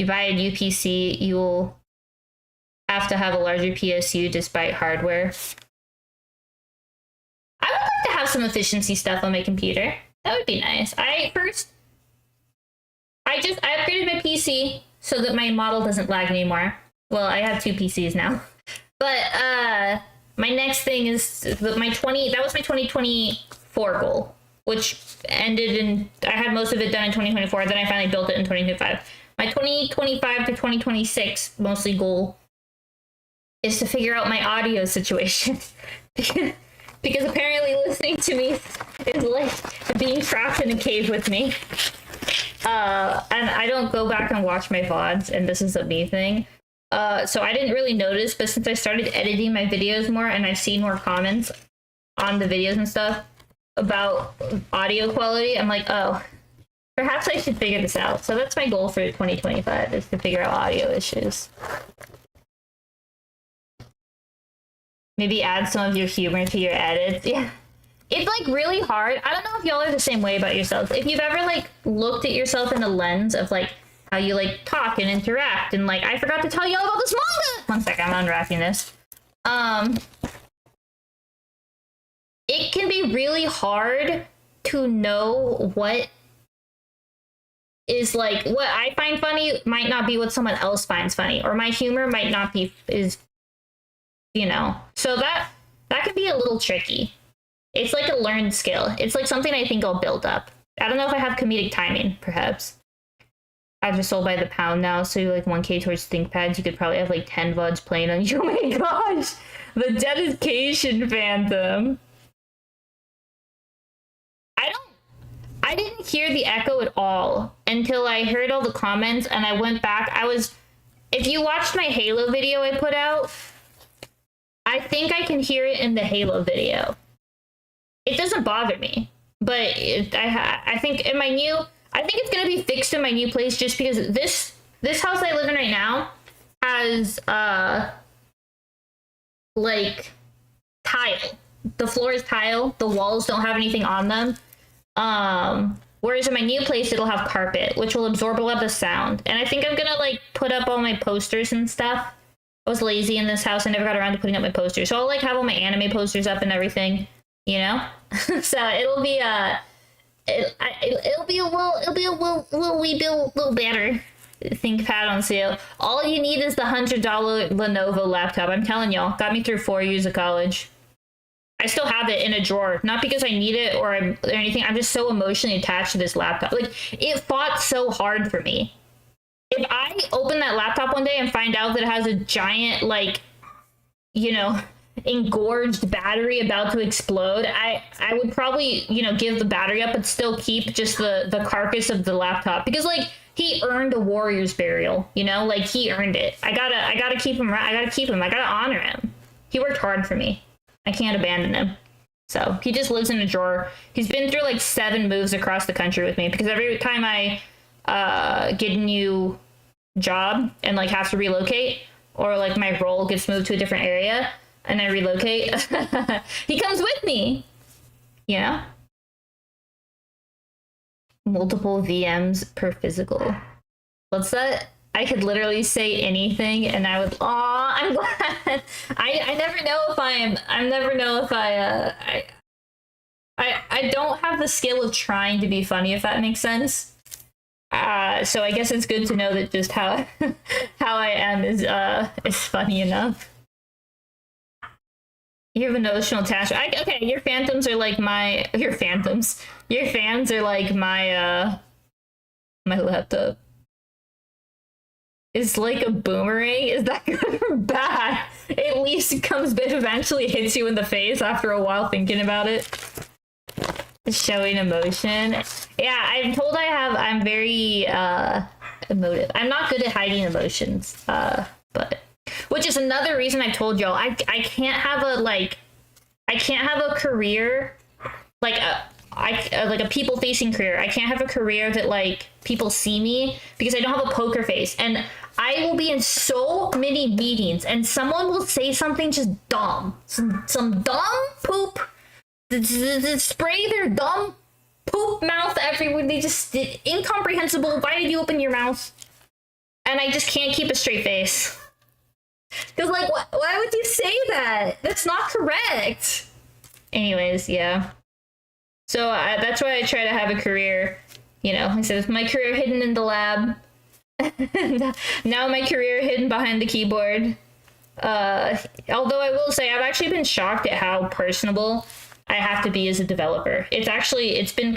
Speaker 1: buy a new PC, you'll have to have a larger PSU despite hardware. I would like to have some efficiency stuff on my computer. That would be nice. I upgraded my PC so that my model doesn't lag anymore. Well, I have two PCs now. But my next thing is that was my 2024 goal, which ended in, I had most of it done in 2024, then I finally built it in 2025. My 2025 to 2026 mostly goal is to figure out my audio situation. Because apparently listening to me is like being trapped in a cave with me. And I don't go back and watch my VODs, and this is a me thing. So I didn't really notice, but since I started editing my videos more and I've seen more comments on the videos and stuff about audio quality, I'm like, oh, perhaps I should figure this out. So that's my goal for 2025, is to figure out audio issues. Maybe add some of your humor to your edits. Yeah. It's like really hard. I don't know if y'all are the same way about yourselves. If you've ever like looked at yourself in a lens of like how you like talk and interact, and like I forgot to tell y'all about this manga. One second, I'm unwrapping this. It can be really hard to know what is like what I find funny might not be what someone else finds funny, or my humor might not be you know. So that can be a little tricky. It's like a learned skill. It's like something I think I'll build up. I don't know if I have comedic timing, perhaps. I just sold by the pound now, so like 1K towards ThinkPads, you could probably have like 10 VODs playing on you. Oh my gosh! The dedication phantom. I didn't hear the echo at all until I heard all the comments and I went back. If you watched my Halo video I put out, I think I can hear it in the Halo video. It doesn't bother me, but I think in my new, I think it's gonna be fixed in my new place, just because this house I live in right now has like tile. The floor is tile. The walls don't have anything on them. Whereas in my new place it'll have carpet, which will absorb a lot of the sound. And I think I'm gonna like put up all my posters and stuff. I was lazy in this house. I never got around to putting up my posters, so I'll like have all my anime posters up and everything. You know, so it'll be it'll be a little better. ThinkPad on sale. All you need is the $100 Lenovo laptop. I'm telling y'all, got me through 4 years of college. I still have it in a drawer, not because I need it or anything. I'm just so emotionally attached to this laptop. Like, it fought so hard for me. If I open that laptop one day and find out that it has a giant, like, you know, engorged battery about to explode, I would probably, you know, give the battery up but still keep just the carcass of the laptop, because like he earned a warrior's burial, you know, like he earned it. I gotta keep him. I gotta honor him. He worked hard for me. I can't abandon him. So he just lives in a drawer. He's been through like 7 moves across the country with me, because every time I get a new job and like have to relocate, or like my role gets moved to a different area and I relocate, he comes with me, you know? Multiple VMs per physical. What's that? I could literally say anything and I would, aw, I'm glad. I never know if I don't have the skill of trying to be funny, if that makes sense. So I guess it's good to know that just how I am is funny enough. You have an emotional attachment. Okay, your phantoms are like your fans are like my laptop. It's like a boomerang. Is that good or bad? At least it comes back, eventually hits you in the face after a while thinking about it. Showing emotion. Yeah, I'm told I'm very emotive. I'm not good at hiding emotions. But which is another reason I told y'all I can't have a career like a people facing career. I can't have a career that like people see me, because I don't have a poker face, and I will be in so many meetings and someone will say something just dumb, some dumb poop, spray their dumb poop mouth everywhere. They just incomprehensible. Why did you open your mouth? And I just can't keep a straight face. Because, like, why would you say that? That's not correct. Anyways, yeah. So that's why I try to have a career, you know. I said, my career hidden in the lab. Now my career hidden behind the keyboard. Although I will say I've actually been shocked at how personable I have to be as a developer. It's been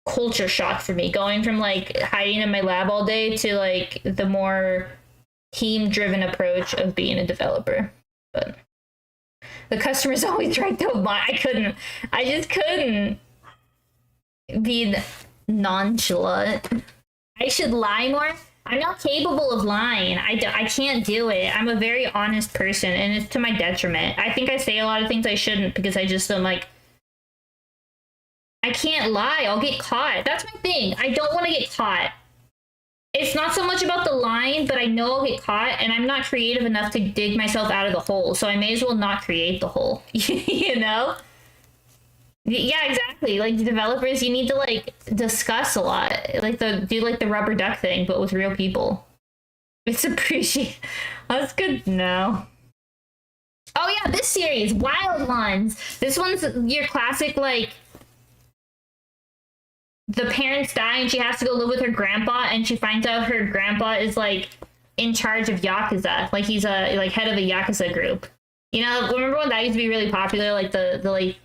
Speaker 1: culture shock for me, going from like hiding in my lab all day to like the more team driven approach of being a developer. But the customers always right though. I just couldn't be nonchalant. I should lie more. I'm not capable of lying. I can't do it. I'm a very honest person, and it's to my detriment. I think I say a lot of things I shouldn't because I just am like, I can't lie. I'll get caught. That's my thing. I don't want to get caught. It's not so much about the lying, but I know I'll get caught, and I'm not creative enough to dig myself out of the hole, so I may as well not create the hole. You know? Yeah, exactly. Like developers, you need to like discuss a lot, like do like the rubber duck thing, but with real people. It's appreciated. That's good to know. Oh yeah, this series, Wild Ones. This one's your classic like the parents die and she has to go live with her grandpa, and she finds out her grandpa is like in charge of Yakuza, like he's a like head of a Yakuza group. You know, remember when that used to be really popular, like the like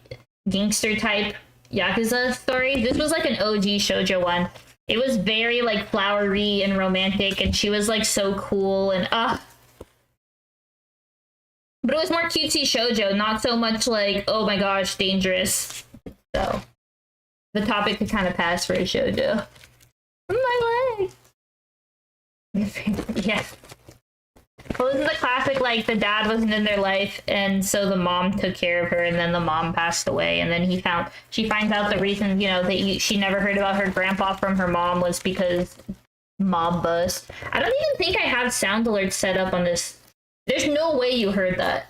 Speaker 1: gangster type Yakuza story? This was like an OG shoujo one. It was very like flowery and romantic, and she was like so cool and but it was more cutesy shoujo, not so much like, oh my gosh, dangerous. So the topic could kind of pass for a shoujo. My leg. Yeah. Well, this is the classic, like, the dad wasn't in their life, and so the mom took care of her, and then the mom passed away, and then she finds out the reason, you know, that she never heard about her grandpa from her mom was because mob bust. I don't even think I have sound alerts set up on this. There's no way you heard that,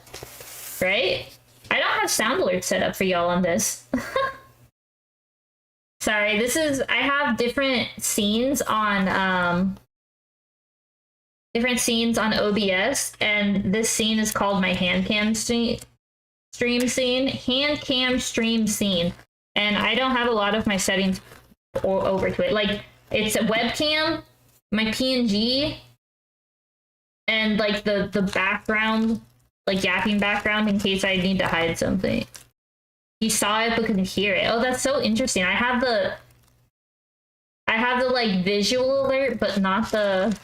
Speaker 1: right? I don't have sound alerts set up for y'all on this. Sorry, I have different scenes on OBS, and this scene is called my hand cam stream scene, and I don't have a lot of my settings over to it. Like, it's a webcam, my PNG, and like the background, like yapping background in case I need to hide something. You saw it but couldn't hear it. Oh, that's so interesting. I have the like visual alert, but not the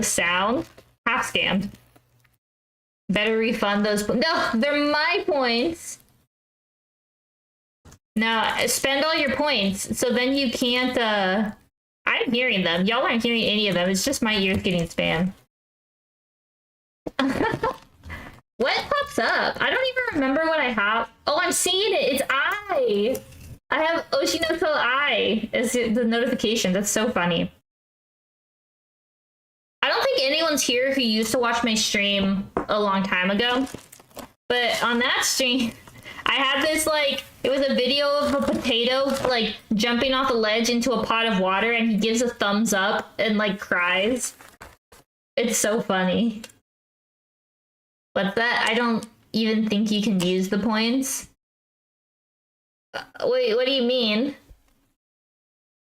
Speaker 1: sound. Half scammed. Better refund those. No, they're my points. No, spend all your points, so then you can't. I'm hearing them. Y'all aren't hearing any of them. It's just my ears getting spam. What pops up? I don't even remember what I have. Oh, I'm seeing it. It's I. I have Oshinoko I as the notification. That's so funny. I don't think anyone's here who used to watch my stream a long time ago. But on that stream, I had this, like, it was a video of a potato, like, jumping off a ledge into a pot of water, and he gives a thumbs up and, like, cries. It's so funny. But that, I don't even think you can use the points. Wait, what do you mean?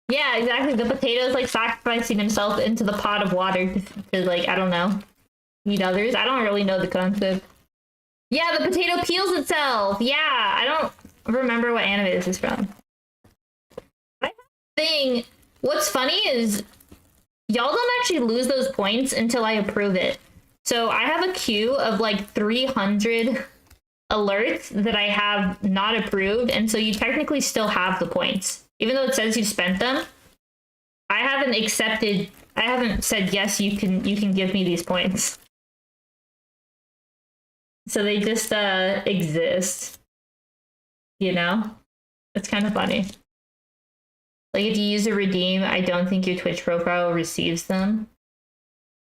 Speaker 1: Yeah, exactly. The potato's like sacrificing himself into the pot of water to like, I don't know, eat others. I don't really know the concept. Yeah, the potato peels itself. Yeah, I don't remember what anime this is from. What's funny is y'all don't actually lose those points until I approve it. So I have a queue of like 300 alerts that I have not approved, and so you technically still have the points. Even though it says you spent them, I haven't said yes, you can give me these points. So they just exist. You know? It's kind of funny. Like, if you use a redeem, I don't think your Twitch profile receives them.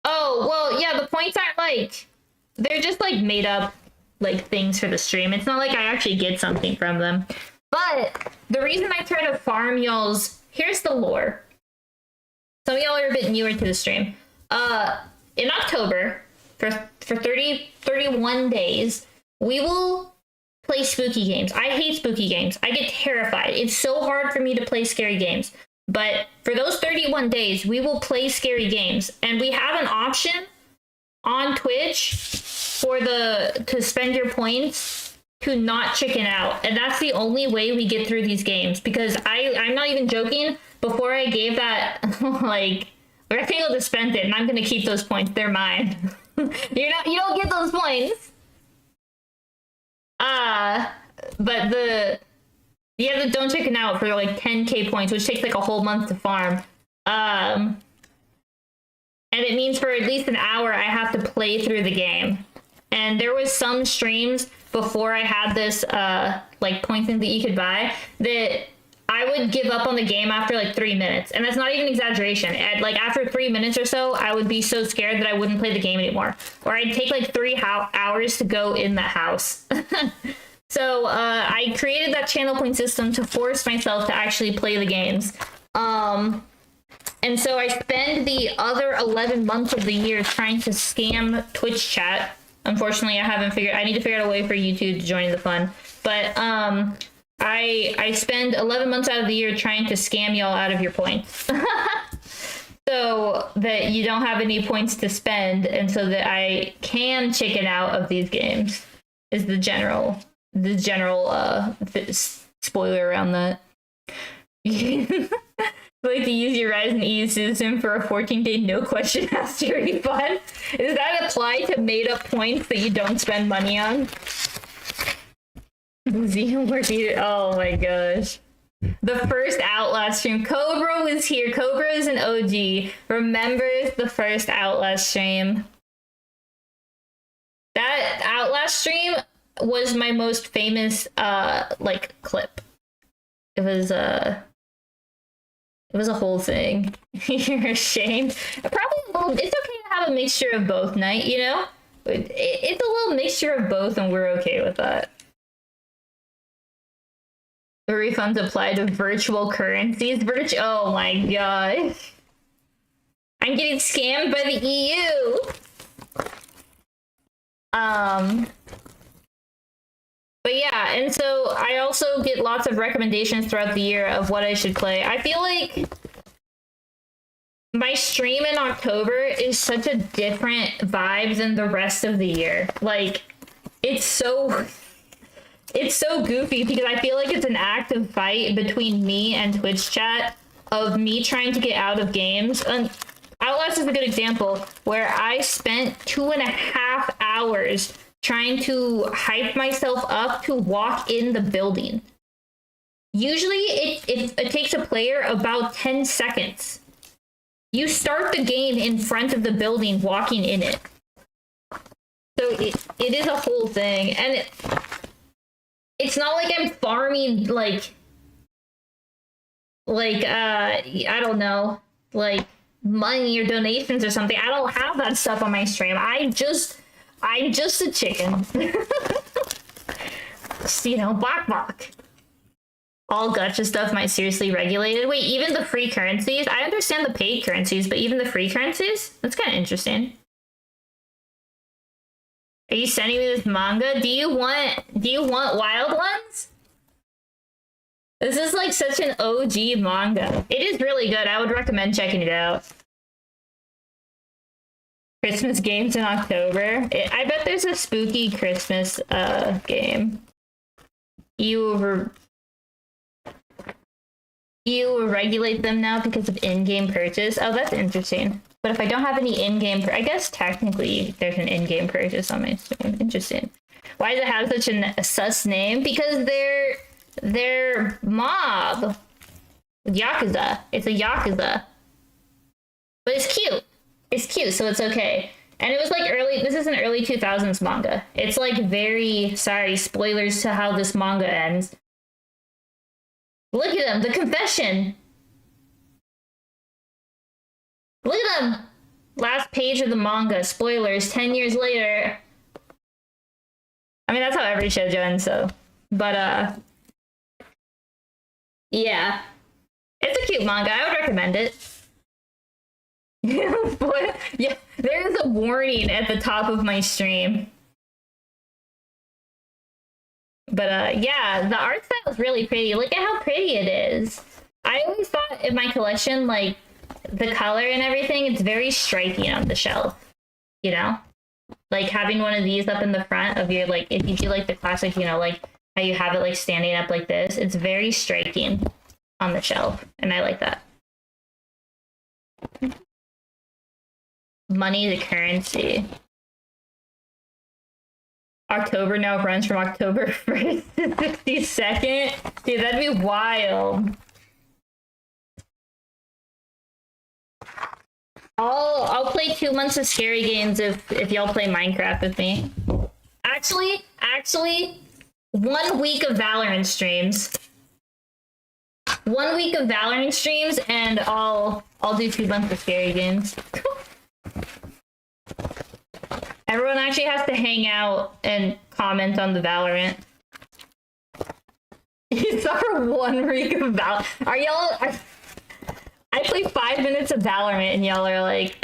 Speaker 1: Oh, well, yeah, the points aren't like, they're just like made up like things for the stream. It's not like I actually get something from them. But the reason I try to farm y'all's, here's the lore. Some of y'all are a bit newer to the stream. In October, for 31 days, we will play spooky games. I hate spooky games. I get terrified. It's so hard for me to play scary games. But for those 31 days, we will play scary games. And we have an option on Twitch to spend your points to not chicken out. And that's the only way we get through these games, because I'm not even joking. Before I gave that like rectangle to spend it, and I'm gonna keep those points. They're mine. You don't get those points. But you have the don't chicken out for like 10k points, which takes like a whole month to farm. And it means for at least an hour I have to play through the game. And there was some streams before I had this like points that you could buy that I would give up on the game after like 3 minutes. And that's not even exaggeration. Like after 3 minutes or so, I would be so scared that I wouldn't play the game anymore. Or I'd take like 3 hours to go in that house. So I created that channel point system to force myself to actually play the games. And so I spend the other 11 months of the year trying to scam Twitch chat. Unfortunately, I need to figure out a way for YouTube to join the fun. But I spend 11 months out of the year trying to scam y'all out of your points. So that you don't have any points to spend, and so that I can chicken out of these games is the general spoiler around that. Like to use your Rise and E system for a 14-day no question asked refund. Does that apply to made up points that you don't spend money on? Oh my gosh. The first Outlast stream. Cobra was here. Cobra is an OG. Remembers the first Outlast stream. That Outlast stream was my most famous like clip. It was a whole thing. You're ashamed. Probably a little. It's okay to have a mixture of both, Night, you know? It's a little mixture of both, and we're okay with that. The refunds apply to virtual currencies. Oh my god. I'm getting scammed by the EU. But yeah, and so I also get lots of recommendations throughout the year of what I should play. I feel like my stream in October is such a different vibe than the rest of the year. Like, it's so goofy because I feel like it's an active fight between me and Twitch chat of me trying to get out of games. And Outlast is a good example where I spent 2.5 hours trying to hype myself up to walk in the building. Usually it takes a player about 10 seconds. You start the game in front of the building, walking in it. So it is a whole thing. And it's not like I'm farming like I don't know, like money or donations or something. I don't have that stuff on my stream. I'm just a chicken. You know, bok. All gacha stuff might seriously regulated. Wait, even the free currencies? I understand the paid currencies, but even the free currencies? That's kind of interesting. Are you sending me this manga? Do you want Wild Ones? This is like such an OG manga. It is really good. I would recommend checking it out. Christmas games in October. I bet there's a spooky Christmas game. You regulate them now because of in-game purchase. Oh, that's interesting. But if I don't have any in-game, I guess technically there's an in-game purchase on my stream. Interesting. Why does it have such a sus name? Because they're mob. Yakuza. It's a Yakuza. But it's cute. It's cute, so it's okay. And it was like this is an early 2000s manga. It's like very, sorry, spoilers to how this manga ends. Look at them, the confession. Look at them. Last page of the manga, spoilers, 10 years later. I mean, that's how every shoujo ends, so. But, yeah. It's a cute manga, I would recommend it. Yeah, there's a warning at the top of my stream. But yeah, the art style is really pretty. Look at how pretty it is. I always thought in my collection, like, the color and everything, it's very striking on the shelf, you know? Like having one of these up in the front of your, like, if you do like the classic, you know, like how you have it like standing up like this, it's very striking on the shelf, and I like that. Money to currency. October now runs from October 1st to 62nd. Dude, that'd be wild. I'll play 2 months of scary games if y'all play Minecraft with me. Actually, 1 week of Valorant streams. 1 week of Valorant streams, and I'll do 2 months of scary games. Everyone actually has to hang out and comment on the Valorant. You suffer 1 week of Valorant. Are y'all? I play 5 minutes of Valorant, and y'all are like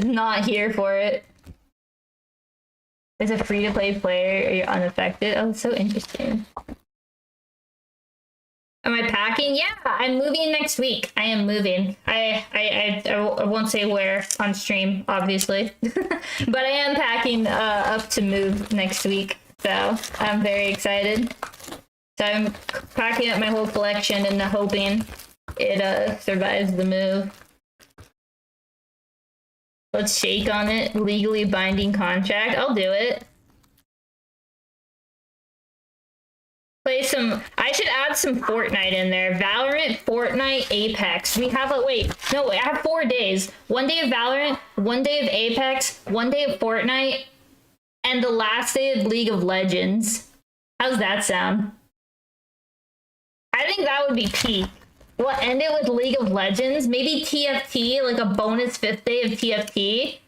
Speaker 1: not here for it. Is a free-to-play player, or you're unaffected? Oh, it's so interesting. Am I packing? Yeah, I'm moving next week. I am moving. I won't say where on stream, obviously, but I am packing up to move next week. So I'm very excited. So I'm packing up my whole collection and hoping it survives the move. Let's shake on it. Legally binding contract. I'll do it. Play some. I should add some Fortnite in there. Valorant, Fortnite, Apex. We have a wait. No, I have 4 days. 1 day of Valorant, 1 day of Apex, 1 day of Fortnite, and the last day of League of Legends. How's that sound? I think that would be peak. We'll end it with League of Legends. Maybe TFT, like a bonus 5th day of TFT.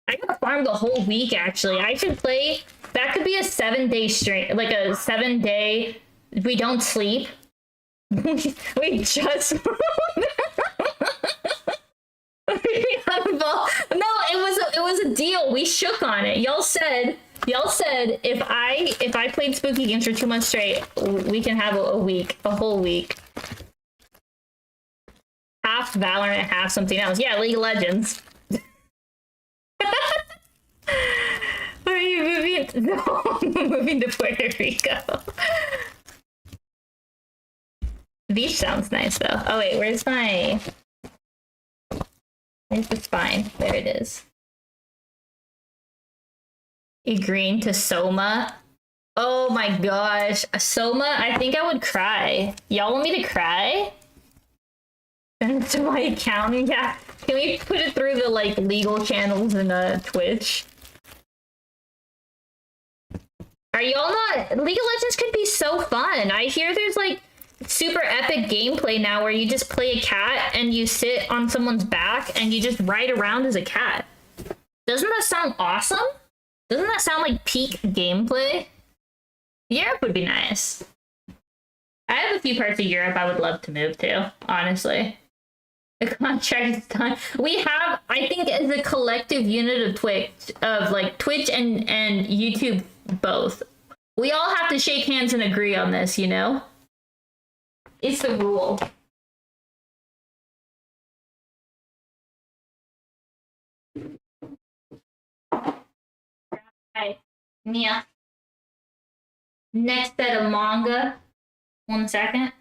Speaker 1: I gotta farm the whole week, actually. I should play. That could be a 7-day stream, like a 7-day. We don't sleep. we just. No, it was a deal. We shook on it. Y'all said if I played spooky games for 2 months straight, we can have a whole week. Half Valorant, half something else. Yeah, League of Legends. Are you moving? No, I'm moving to Puerto Rico. Beach sounds nice though. Oh wait, where's the spine? There it is. Agreeing to Soma. Oh my gosh. Soma, I think I would cry. Y'all want me to cry? Send it to my account? Yeah. Can we put it through the like legal channels in Twitch? Are y'all not? League of Legends could be so fun. I hear there's like super epic gameplay now where you just play a cat and you sit on someone's back and you just ride around as a cat. Doesn't that sound awesome? Doesn't that sound like peak gameplay? Europe would be nice. I have a few parts of Europe I would love to move to, honestly. The contract is done. We have, I think, as a collective unit of Twitch and YouTube both, we all have to shake hands and agree on this, you know? It's the rule. Hi, Mia. Next set of manga. 1 second.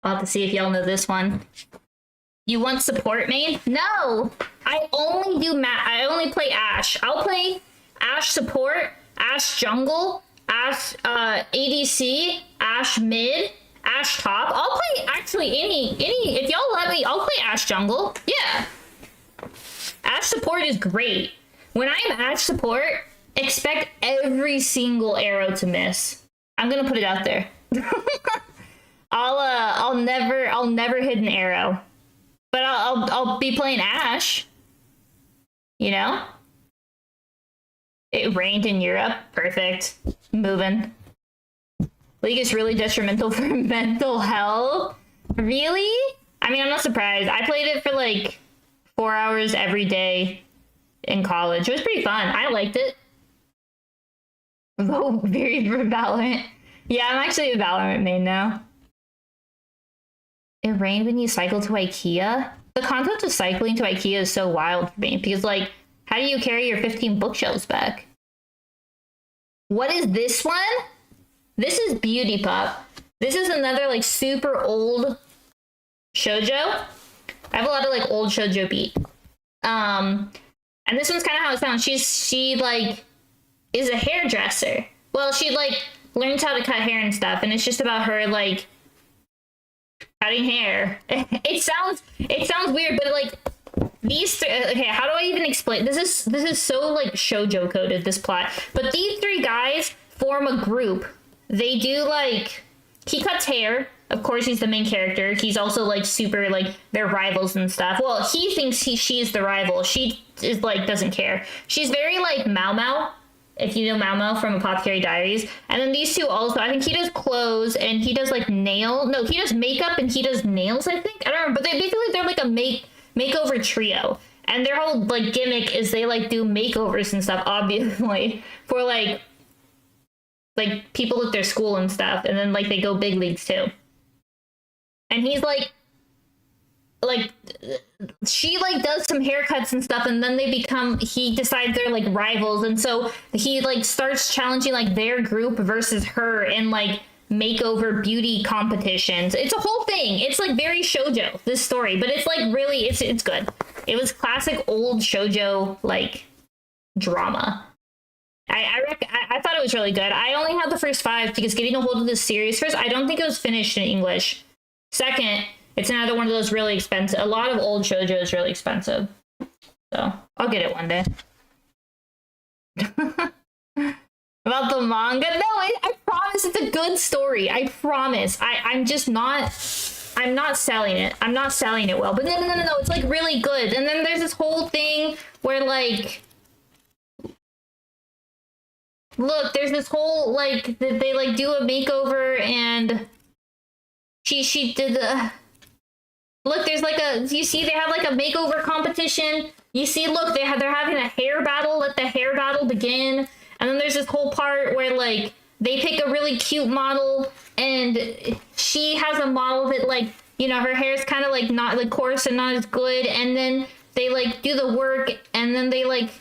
Speaker 1: I'll have to see if y'all know this one. You want support main? No! I only play Ashe. I'll play Ashe support, Ashe jungle, Ashe ADC, Ashe mid, Ashe top. I'll play actually any if y'all let me, I'll play Ashe jungle. Yeah. Ashe support is great. When I'm Ashe support, expect every single arrow to miss. I'm gonna put it out there. I'll never hit an arrow. But I'll be playing Ashe. You know? It rained in Europe. Perfect. Moving. League is really detrimental for mental health. Really? I mean, I'm not surprised. I played it for like 4 hours every day in college. It was pretty fun. I liked it. Vote very for Valorant. Yeah, I'm actually a Valorant main now. It rained when you cycle to IKEA? The concept of cycling to IKEA is so wild for me because, like, how do you carry your 15 bookshelves back? What is this one? This is Beauty Pop. This is another, like, super old shoujo. I have a lot of, like, old shoujo beat. And this one's kind of how it sounds. She, like, is a hairdresser. Well, she, like, learns how to cut hair and stuff, and it's just about her, like, cutting hair. It sounds weird, but, like, these three, okay, how do I even explain? This is so, like, shoujo coded, this plot. But these three guys form a group. They do, like, he cuts hair. Of course, he's the main character. He's also, like, super, like, they're rivals and stuff. Well, he thinks she's the rival. She is, like, doesn't care. She's very, like, Mao Mao, if you know Mao Mao from Apothecary Diaries. And then these two also, I think he does clothes and he does, like, he does makeup and he does nails, I think. I don't remember, but they're like a makeover trio. And their whole, like, gimmick is they, like, do makeovers and stuff, obviously, for, like people at their school and stuff. And then, like, they go big leagues, too. And he's, like, she, like, does some haircuts and stuff, and then he decides they're, like, rivals, and so he, like, starts challenging, like, their group versus her in, like, makeover beauty competitions. It's a whole thing. It's, like, very shoujo, this story, but it's, like, really, it's good. It was classic old shoujo, like, drama. I thought it was really good. I only had the first 5 because getting a hold of this series, first, I don't think it was finished in English. Second, it's another one of those really expensive. A lot of old shoujo is really expensive. So I'll get it one day. About the manga? No, I promise it's a good story. I promise. I'm not selling it. I'm not selling it well. But no. It's, like, really good. And then there's this whole thing where, like, look, there's this whole, like, they, like, do a makeover and she did the... Look, there's, like, you see they have, like, a makeover competition. You see, look, they're having a hair battle. Let the hair battle begin. And then there's this whole part where, like, they pick a really cute model and she has a model that, like, you know, her hair's kind of, like, not, like, coarse and not as good. And then they, like, do the work and then they, like,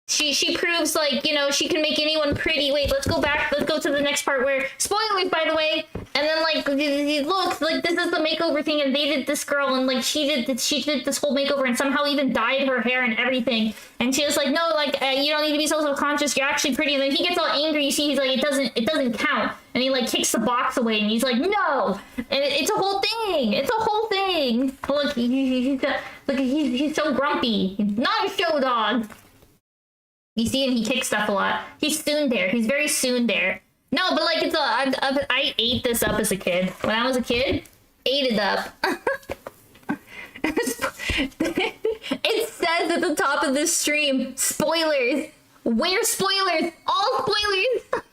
Speaker 1: she proves, like, you know, she can make anyone pretty. Wait, let's go back. Let's go to the next part where, spoilers, by the way. And then, like, look, like, this is the makeover thing, and they did this girl, and, like, she did this whole makeover, and somehow even dyed her hair and everything. And she was like, no, like, you don't need to be so self-conscious. You're actually pretty. And then he gets all angry. You see, he's like, it doesn't count. And he, like, kicks the box away, and he's like, no. And it's a whole thing. It's a whole thing. Look, he's so grumpy. He's not a show dog. You see, and he kicks stuff a lot. He's tsundere. He's very tsundere. No, but, like, I ate this up as a kid. When I was a kid, ate it up. It says at the top of this stream, spoilers. Where spoilers? All spoilers.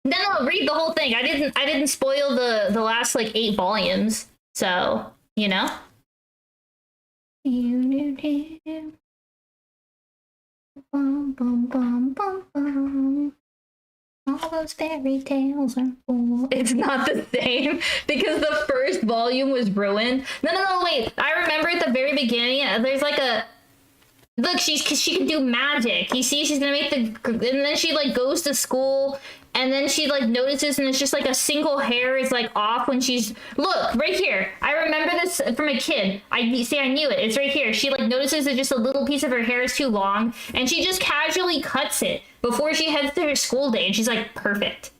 Speaker 1: No, read the whole thing. I didn't spoil the last, like, 8 volumes. So, you know. Bum, bum, bum, bum, bum. All those fairy tales are full. It's not the same because the first volume was ruined. No, wait. I remember at the very beginning, there's, like, a... Look, she can do magic. You see, she's gonna make the... And then she, like, goes to school, and then she, like, notices, and it's just, like, a single hair is, like, off when she's... Look, right here. I remember this from a kid. I knew it. It's right here. She, like, notices that just a little piece of her hair is too long, and she just casually cuts it before she heads to her school day, and she's, like, perfect.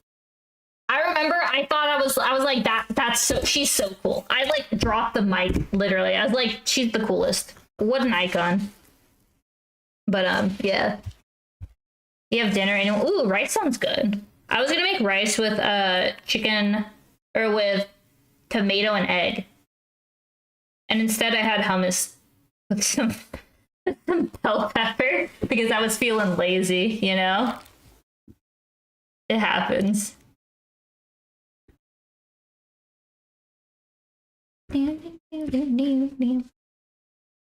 Speaker 1: I remember I thought I was like, that's so... She's so cool. I, like, dropped the mic, literally. I was like, she's the coolest. What an icon. But, yeah. You have dinner and... Ooh, rice sounds good. I was gonna make rice with chicken, or with tomato and egg. And instead I had hummus with some bell pepper because I was feeling lazy, you know? It happens.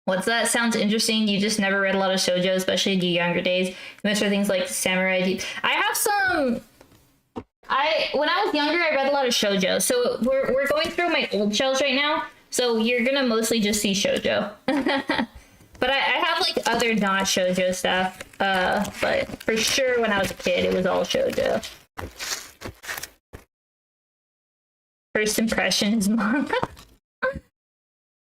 Speaker 1: What's that? Sounds interesting. You just never read a lot of shoujo, especially in your younger days. Most are things like samurai deep. I have some. When I was younger, I read a lot of shoujo. So we're going through my old shelves right now. So you're gonna mostly just see shoujo. But I have like other not shoujo stuff. But for sure, when I was a kid, it was all shoujo. First impression is manga.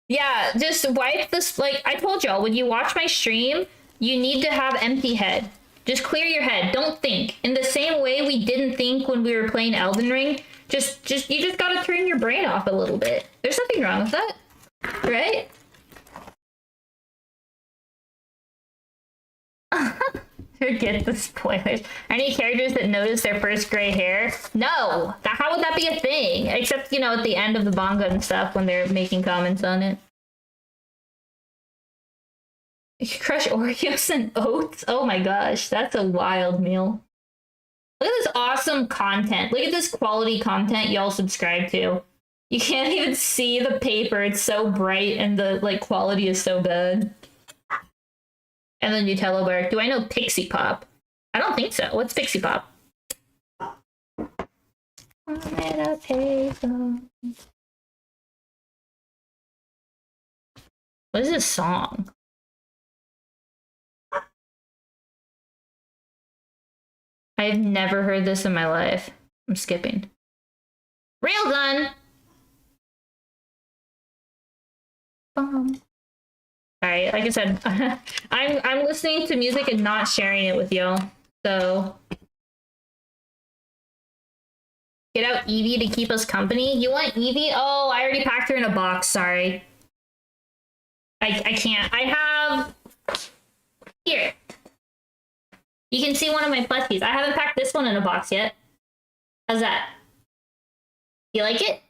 Speaker 1: Yeah, just wipe this. Like I told y'all, when you watch my stream, you need to have empty head. Just clear your head. Don't think. In the same way we didn't think when we were playing Elden Ring. You just gotta turn your brain off a little bit. There's nothing wrong with that, right? Forget the spoilers. Any characters that notice their first gray hair? No! How would that be a thing? Except, you know, at the end of the manga and stuff when they're making comments on it. You crush Oreos and oats? Oh my gosh, that's a wild meal. Look at this awesome content. Look at this quality content y'all subscribe to. You can't even see the paper. It's so bright and the like quality is so good. And the Nutella bar. Do I know Pixie Pop? I don't think so. What's Pixie Pop? What is this song? I've never heard this in my life. I'm skipping. Railgun! Alright, like I said, I'm listening to music and not sharing it with y'all. So get out Evie to keep us company. You want Evie? Oh, I already packed her in a box, sorry. I can't. I have here. You can see one of my plushies. I haven't packed this one in a box yet. How's that? You like it?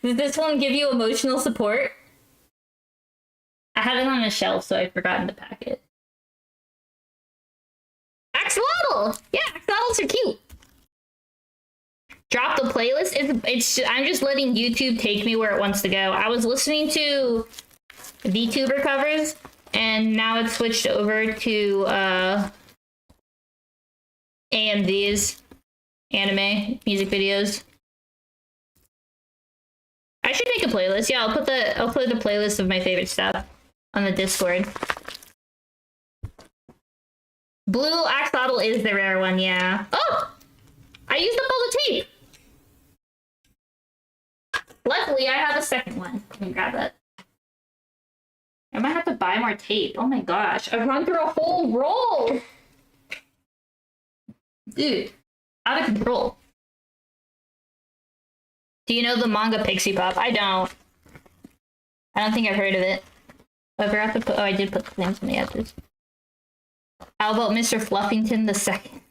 Speaker 1: Does this one give you emotional support? I had it on a shelf, so I've forgotten to pack it. Axolotl! Yeah, axolotls are cute. Drop the playlist. I'm just letting YouTube take me where it wants to go. I was listening to VTuber covers, and now it's switched over to AMVs, anime music videos. I should make a playlist. Yeah, I'll put the playlist of my favorite stuff on the Discord. Blue axolotl is the rare one, yeah. Oh! I used up all the tape! Luckily, I have a second one. Let me grab that. I might have to buy more tape. Oh my gosh. I've run through a whole roll! Dude, out of control. Do you know the manga Pixie Pop? I don't think I've heard of it. I forgot to put, oh, I did put the names on the edges. How about Mr. Fluffington the second?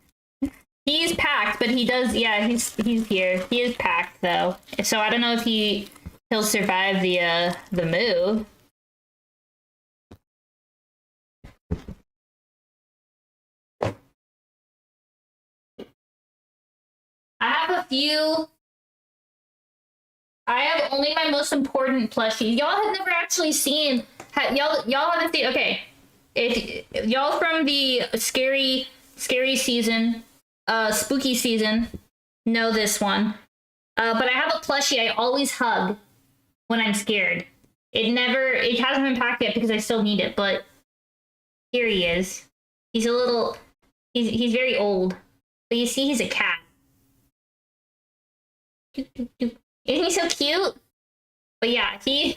Speaker 1: He's packed, but he does, yeah, he's here. He is packed though. So I don't know if he'll survive the move. I have a few. I have only my most important plushies. Y'all have never actually seen. Y'all haven't seen. Okay, if y'all from the scary season, spooky season, know this one. But I have a plushie I always hug when I'm scared. It hasn't been packed yet because I still need it. But here he is. He's a little. He's very old. But you see, he's a cat. Isn't he so cute? But yeah, he's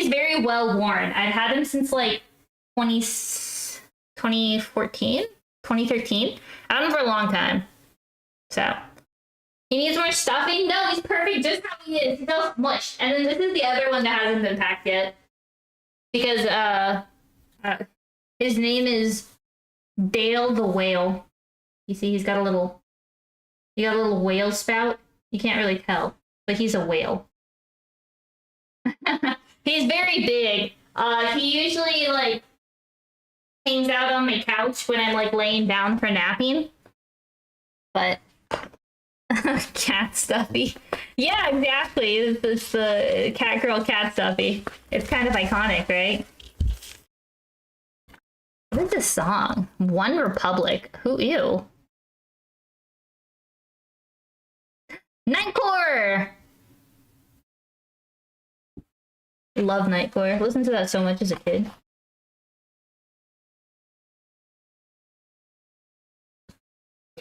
Speaker 1: very well worn. I've had him since like 2014, 2013. I had him for a long time. So he needs more stuffing. No, he's perfect just how he is. He smells mush. And then this is the other one that hasn't been packed yet because his name is Dale the Whale. You see, he's got a little whale spout. You can't really tell. But he's a whale. He's very big. He usually like hangs out on my couch when I'm like laying down for napping. But Cat stuffy. Yeah, exactly. It's the cat girl cat stuffy. It's kind of iconic, right? What is this song? One Republic. Who? Ew. Nightcore. Love Nightcore. Listened to that so much as a kid.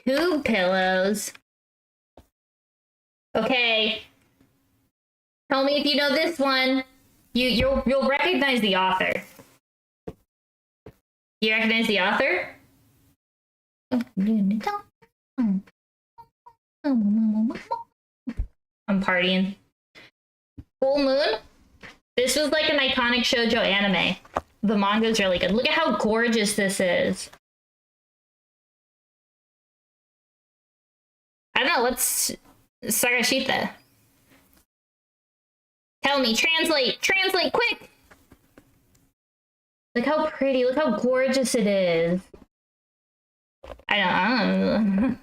Speaker 1: Two pillows. Okay. Tell me if you know this one. You'll recognize the author. You recognize the author? I'm partying. Full Moon? This was like an iconic shoujo anime. The manga is really good. Look at how gorgeous this is. I don't know, let's... Sagashita. Tell me, translate, quick! Look how pretty, look how gorgeous it is. I don't know.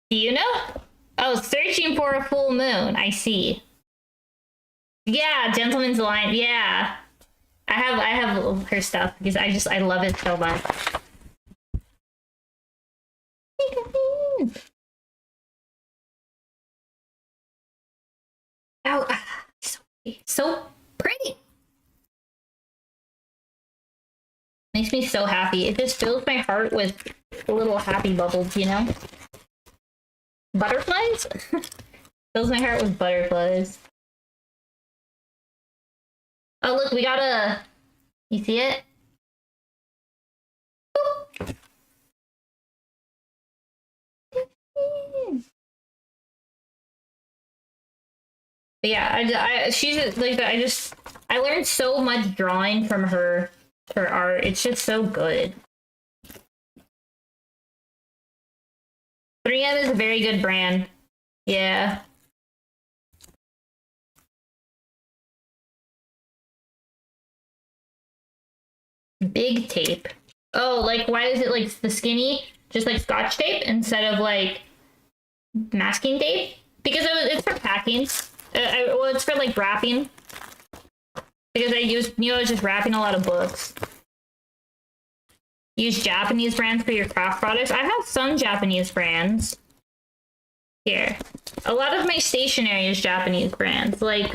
Speaker 1: Do you know? Oh, searching for a full moon. I see. Yeah, Gentleman's Line. Yeah. I have her stuff because I love it so much. Oh, so pretty. Makes me so happy. It just fills my heart with little happy bubbles, you know? Butterflies? Fills my heart with butterflies. Oh, look, we got a... You see it? But yeah, she's like, I learned so much drawing from her art. It's just so good. 3M is a very good brand. Yeah. Big tape. Oh, like why is it like the skinny? Just like Scotch tape instead of like masking tape? Because it's for packing. Well, it's for like wrapping. Because I was just wrapping a lot of books. Use Japanese brands for your craft products. I have some Japanese brands. Here. A lot of my stationery is Japanese brands. Like,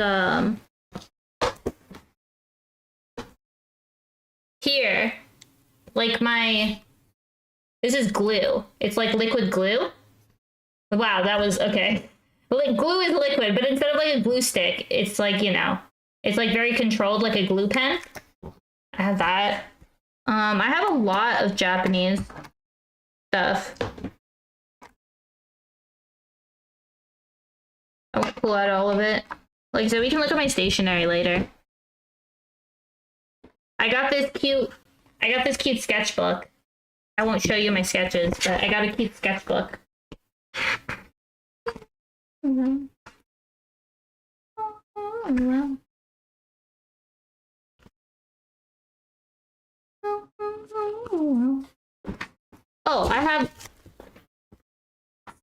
Speaker 1: here. Like this is glue. It's like liquid glue. Wow, that was, okay. Like, glue is liquid, but instead of like a glue stick, it's like, you know, it's like very controlled, like a glue pen. I have that. I have a lot of Japanese stuff. I won't pull out all of it. Like, so we can look at my stationery later. I got this cute sketchbook. I won't show you my sketches, but I got a cute sketchbook. Oh, I have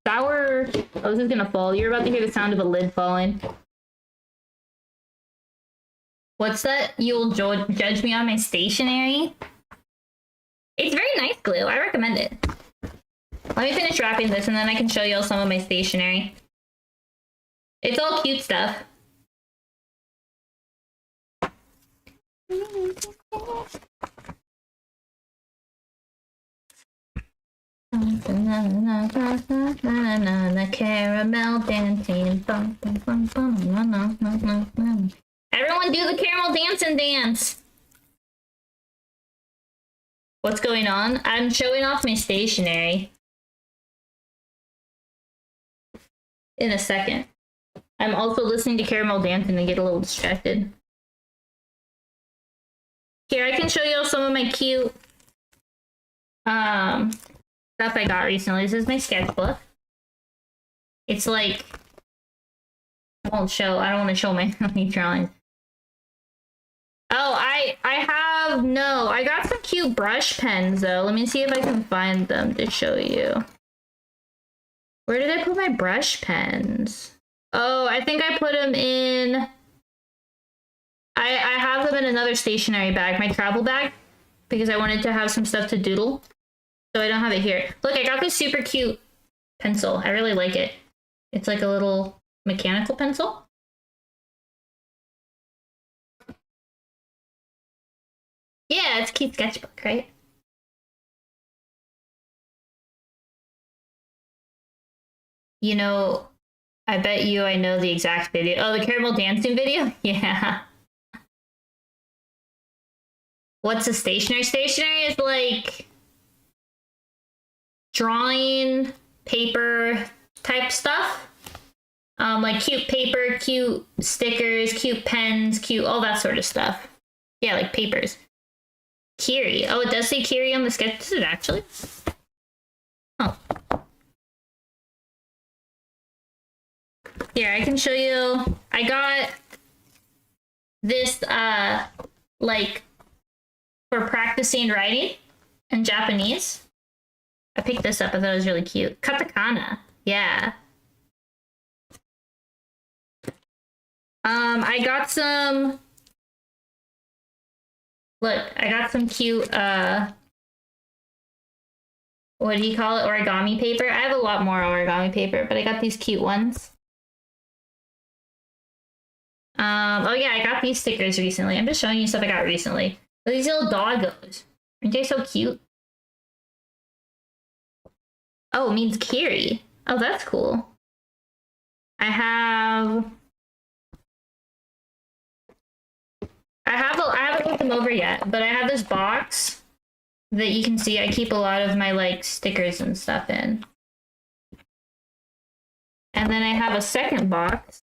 Speaker 1: sour... Oh, this is gonna fall. You're about to hear the sound of a lid falling. What's that? You'll judge me on my stationery? It's very nice glue. I recommend it. Let me finish wrapping this and then I can show you all some of my stationery. It's all cute stuff. Caramel dancing. Everyone do the caramel dance. What's going on? I'm showing off my stationery. In a second. I'm also listening to caramel dancing and get a little distracted. Here, I can show you all some of my cute stuff I got recently. This is my sketchbook. It's like, I don't want to show my drawings. Oh, I got some cute brush pens though. Let me see if I can find them to show you. Where did I put my brush pens? Oh, I think I put them in... I have them in another stationery bag, my travel bag, because I wanted to have some stuff to doodle. So I don't have it here. Look, I got this super cute pencil. I really like it. It's like a little mechanical pencil. Yeah, it's a cute sketchbook, right? You know, I bet you I know the exact video. Oh, the caramel dancing video? Yeah. What's a stationery? Stationery is like drawing paper type stuff. Like cute paper, cute stickers, cute pens, cute all that sort of stuff. Yeah, like papers. Kiri. Oh, it does say Kiri on the sketch. Does it actually? Oh. Here, I can show you. I got this like for practicing writing in Japanese. I picked this up. I thought it was really cute. Katakana. Yeah. I got some... Look, I got some cute, what do you call it? Origami paper. I have a lot more origami paper, but I got these cute ones. Oh yeah, I got these stickers recently. I'm just showing you stuff I got recently. These little doggos. Aren't they so cute? Oh, it means Kiri. Oh, that's cool. I haven't looked them over yet, but I have this box that you can see I keep a lot of my like stickers and stuff in. And then I have a second box.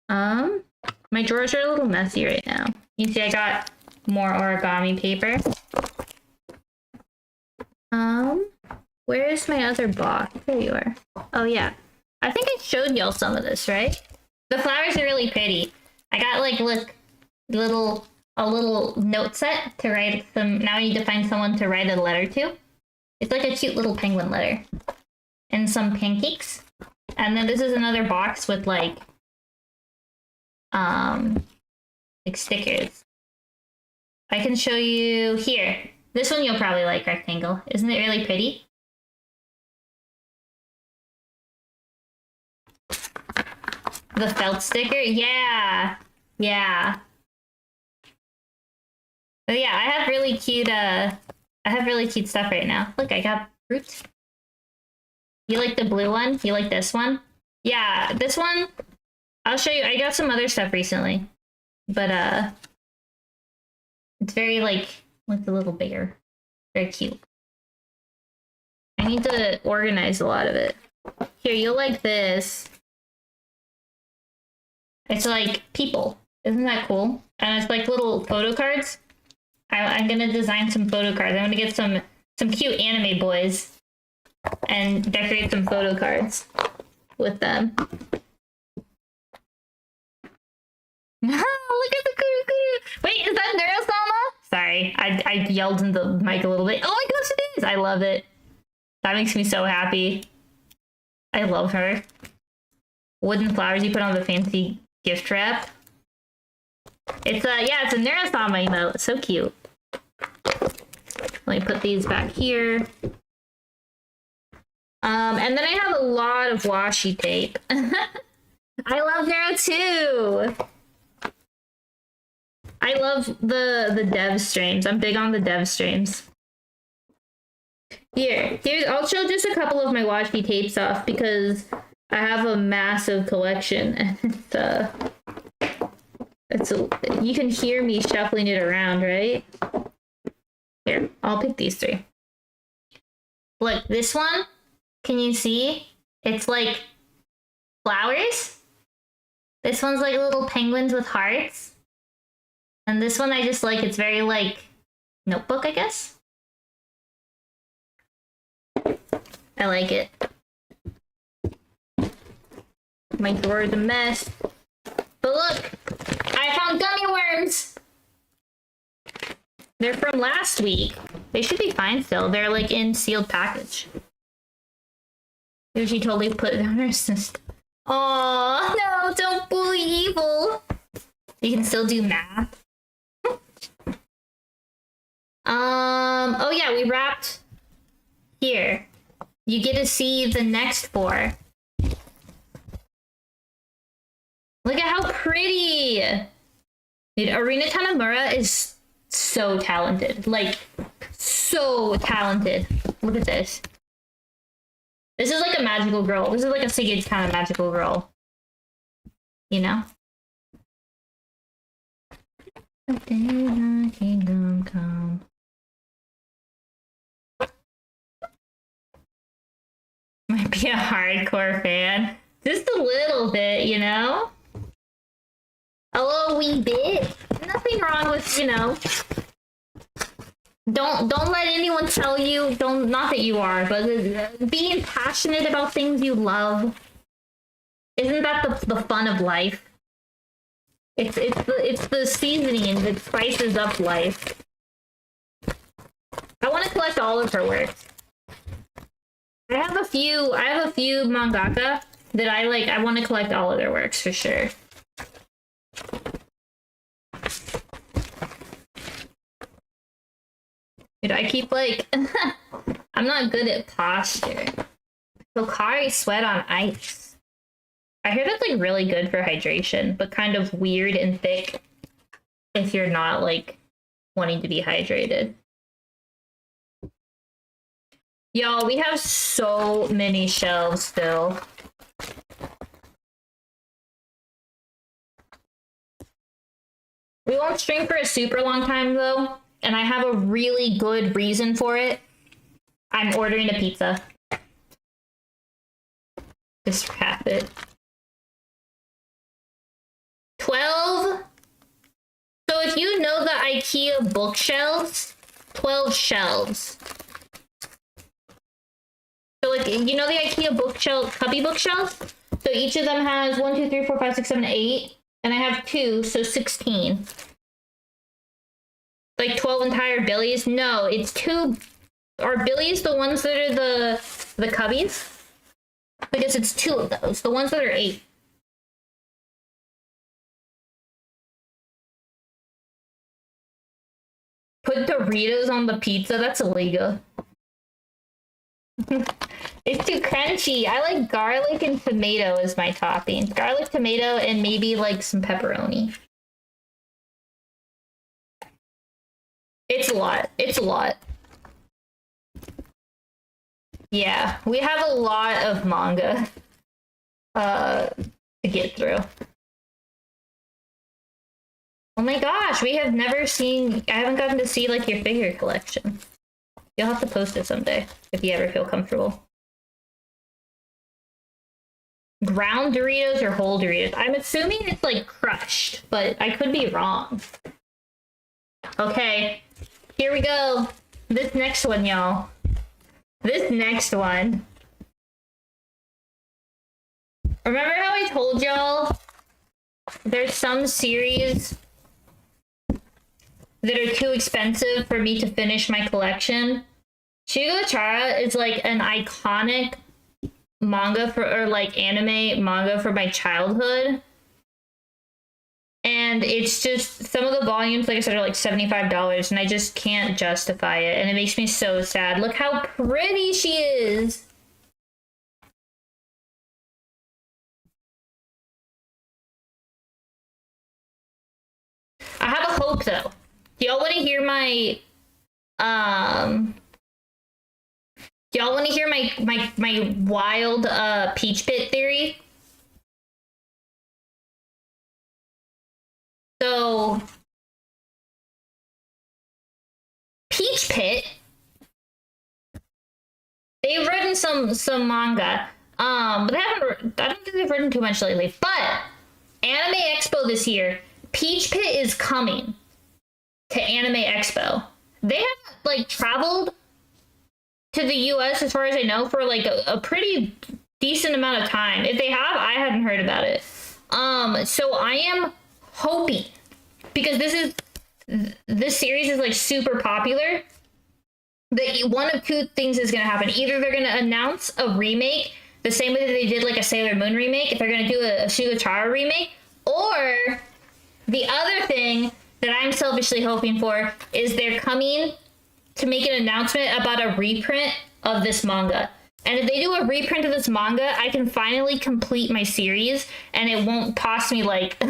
Speaker 1: My drawers are a little messy right now. You see I got more origami paper. Where is my other box? There you are. Oh yeah. I think I showed y'all some of this, right? The flowers are really pretty. I got like, look, a little note set to write some. Now I need to find someone to write a letter to. It's like a cute little penguin letter. And some pancakes. And then this is another box with like stickers. I can show you here. This one you'll probably like, rectangle. Isn't it really pretty? The felt sticker? Yeah. Yeah. But yeah, I have really cute stuff right now. Look, I got fruit. You like the blue one? You like this one? Yeah, this one, I'll show you. I got some other stuff recently. But it's very like a little bigger. Very cute. I need to organize a lot of it. Here, you'll like this. It's like people. Isn't that cool? And it's like little photo cards. I'm gonna design some photo cards. I'm gonna get some cute anime boys and decorate some photo cards with them. Look at the cuckoo! Wait, is that Neurosama? Sorry, I yelled in the mic a little bit. Oh my gosh, it is! I love it. That makes me so happy. I love her. Wooden flowers you put on the fancy gift wrap. It's it's a Neurosama emote. It's so cute. Let me put these back here. And then I have a lot of washi tape. I love Neuro too. I love the dev streams. I'm big on the dev streams. Here's I'll show just a couple of my washi tapes off because I have a massive collection and you can hear me shuffling it around, right? Here, I'll pick these three. Look, this one, can you see? It's like flowers. This one's like little penguins with hearts. And this one I just like, it's very like notebook, I guess. I like it. My drawer is a mess. But look, I found gummy worms. They're from last week. They should be fine still. They're like in sealed package. She totally put it on her sister. Oh no, don't bully evil. You can still do math. Oh yeah, we wrapped here. You get to see the next 4. Look at how pretty! Dude, Arina Tanamura is so talented. Like, so talented. Look at this. This is like a magical girl. This is like a Sigurd's kind of magical girl. You know? Kingdom come. Might be a hardcore fan. Just a little bit, you know? A little wee bit. Nothing wrong with, you know. Don't let anyone tell you, not that you are, but being passionate about things you love. Isn't that the fun of life? It's the seasoning that spices up life. I want to collect all of her works. I have a few mangaka that I like. I want to collect all of their works for sure. Dude, I keep like I'm not good at posture. Pocari Sweat on Ice. I hear that's like really good for hydration, but kind of weird and thick if you're not like wanting to be hydrated. Y'all, we have so many shelves still. We won't stream for a super long time though, and I have a really good reason for it. I'm ordering a pizza. Just wrap it. 12. So if you know the IKEA bookshelves, 12 shelves. So like, you know the IKEA bookshelf, cubby bookshelves? So each of them has 1, 2, 3, 4, 5, 6, 7, 8. And I have 2, so 16. Like 12 entire billies? No, it's 2. Are billies the ones that are the cubbies? Because it's 2 of those. The ones that are 8. Put Doritos on the pizza? That's illegal. It's too crunchy. I like garlic and tomato as my toppings. Garlic, tomato, and maybe like some pepperoni. It's a lot. It's a lot. Yeah, we have a lot of manga to get through. Oh my gosh, we have never seen, I haven't gotten to see like your figure collection. You'll have to post it someday if you ever feel comfortable. Ground Doritos or whole Doritos? I'm assuming it's like crushed, but I could be wrong. Okay, here we go. This next one, y'all. This next one. Remember how I told y'all there's some series that are too expensive for me to finish my collection? Shigochara is like an iconic manga for, or like anime manga for my childhood. And it's just, some of the volumes, like I said, are like $75, and I just can't justify it. And it makes me so sad. Look how pretty she is. I have a hope though. Do y'all want to hear my do y'all want to hear my wild peach pit theory? So Peach Pit, they've written some manga, but they haven't. I don't think they've written too much lately. But Anime Expo this year, Peach Pit is coming to Anime Expo. They have like traveled to the U.S. as far as I know for like a pretty decent amount of time. If they have, I hadn't heard about it. So I am hoping, because this series is like super popular, that one of two things is going to happen. Either they're going to announce a remake the same way that they did like a Sailor Moon remake, if they're gonna do a Sugachara remake, or the other thing that I'm selfishly hoping for is they're coming to make an announcement about a reprint of this manga. And if they do a reprint of this manga, I can finally complete my series, and it won't cost me like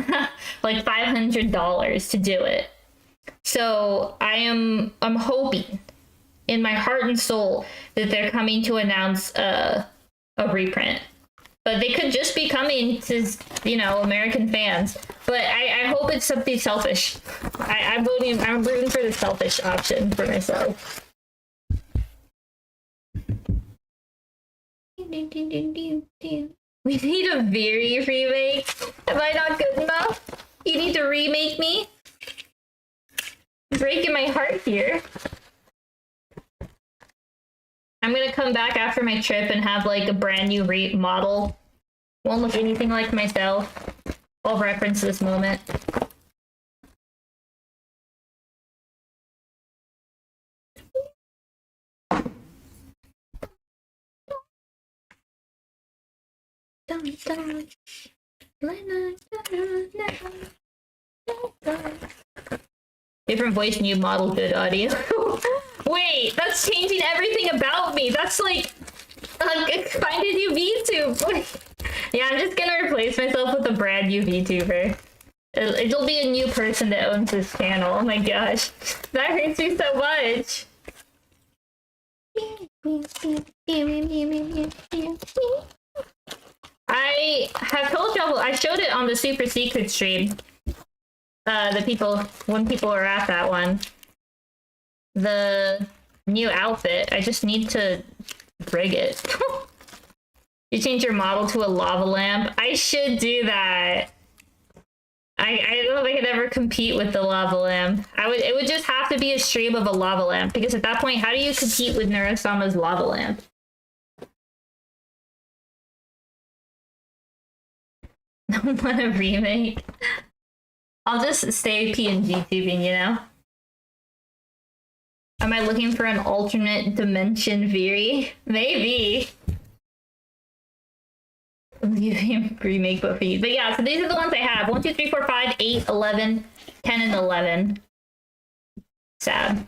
Speaker 1: like $500 to do it. So I'm hoping in my heart and soul that they're coming to announce a reprint. But they could just be coming to, you know, American fans. But I hope it's something selfish. I'm rooting for the selfish option for myself. We need a very remake. Am I not good enough? You need to remake me? Breaking my heart here. I'm gonna come back after my trip and have like a brand new model. Won't look anything like myself. I'll reference this moment. Different voice, new model, good audio. Wait, that's changing everything about me. That's like find a new VTuber. Yeah, I'm just gonna replace myself with a brand new VTuber. It'll be a new person that owns this channel. Oh my gosh, that hurts me so much. I have told y'all, I showed it on the super secret stream. When people are at that one. The new outfit. I just need to rig it. You change your model to a lava lamp. I should do that. I don't know if I could ever compete with the lava lamp. It would just have to be a stream of a lava lamp, because at that point, how do you compete with Nurasama's lava lamp? I don't want a remake. I'll just stay pngTubing, you know? Am I looking for an alternate dimension Viri? Maybe. Remake but for you. But yeah, so these are the ones I have. 1, 2, 3, 4, 5, 8, 11, 10, and 11. Sad.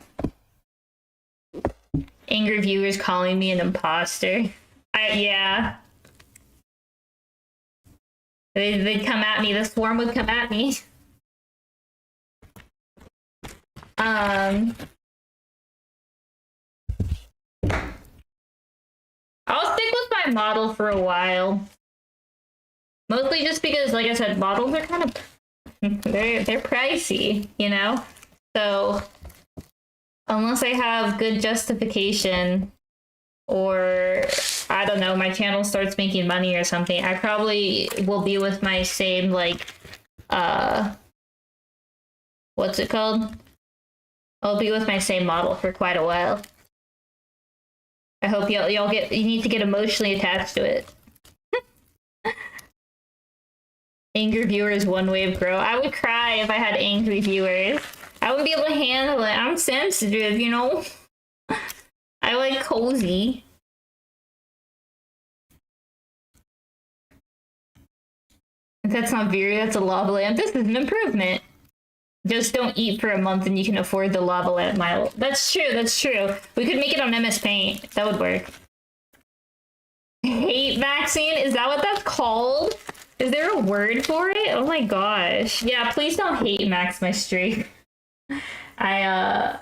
Speaker 1: Angry viewers calling me an imposter. Yeah. They'd come at me. The swarm would come at me. I'll stick with my model for a while. Mostly just because, like I said, models are kind of they're pricey, you know? So unless I have good justification, or I don't know, my channel starts making money or something, I probably will be with my same, like, what's it called? I'll be with my same model for quite a while. I hope you need to get emotionally attached to it. Angry viewers, one way of grow. I would cry if I had angry viewers. I wouldn't be able to handle it. I'm sensitive, you know? I like cozy. That's not Viri, that's a lava lamp. This is an improvement. Just don't eat for a month and you can afford the lava lamp mile. That's true, that's true. We could make it on MS Paint. That would work. Hate vaccine? Is that what that's called? Is there a word for it? Oh my gosh. Yeah, please don't hate Max my stream. I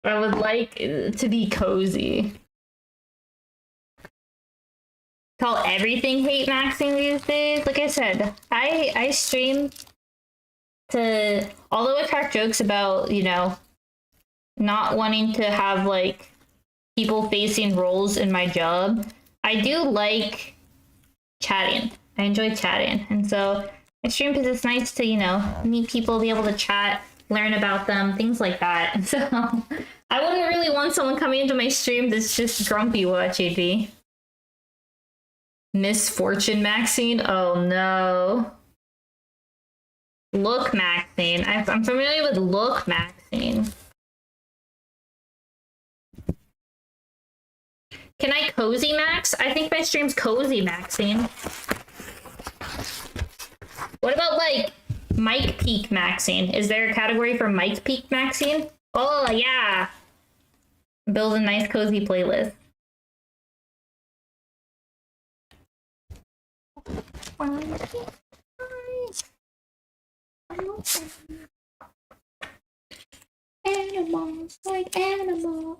Speaker 1: would like to be cozy. Call everything hate maxing these days. Like I said, I stream to, although I crack jokes about, you know, not wanting to have like people facing roles in my job, I do like chatting. I enjoy chatting, and so I stream because it's nice to, you know, meet people, be able to chat, learn about them, things like that. And so I wouldn't really want someone coming into my stream that's just grumpy watching me. Misfortune Maxine? Oh no. Look Maxine. I'm familiar with Look Maxine. Can I cozy max? I think my stream's cozy maxing. What about like mic peak maxing? Is there a category for mic peak maxing? Oh yeah. Build a nice cozy playlist. Animals like animals.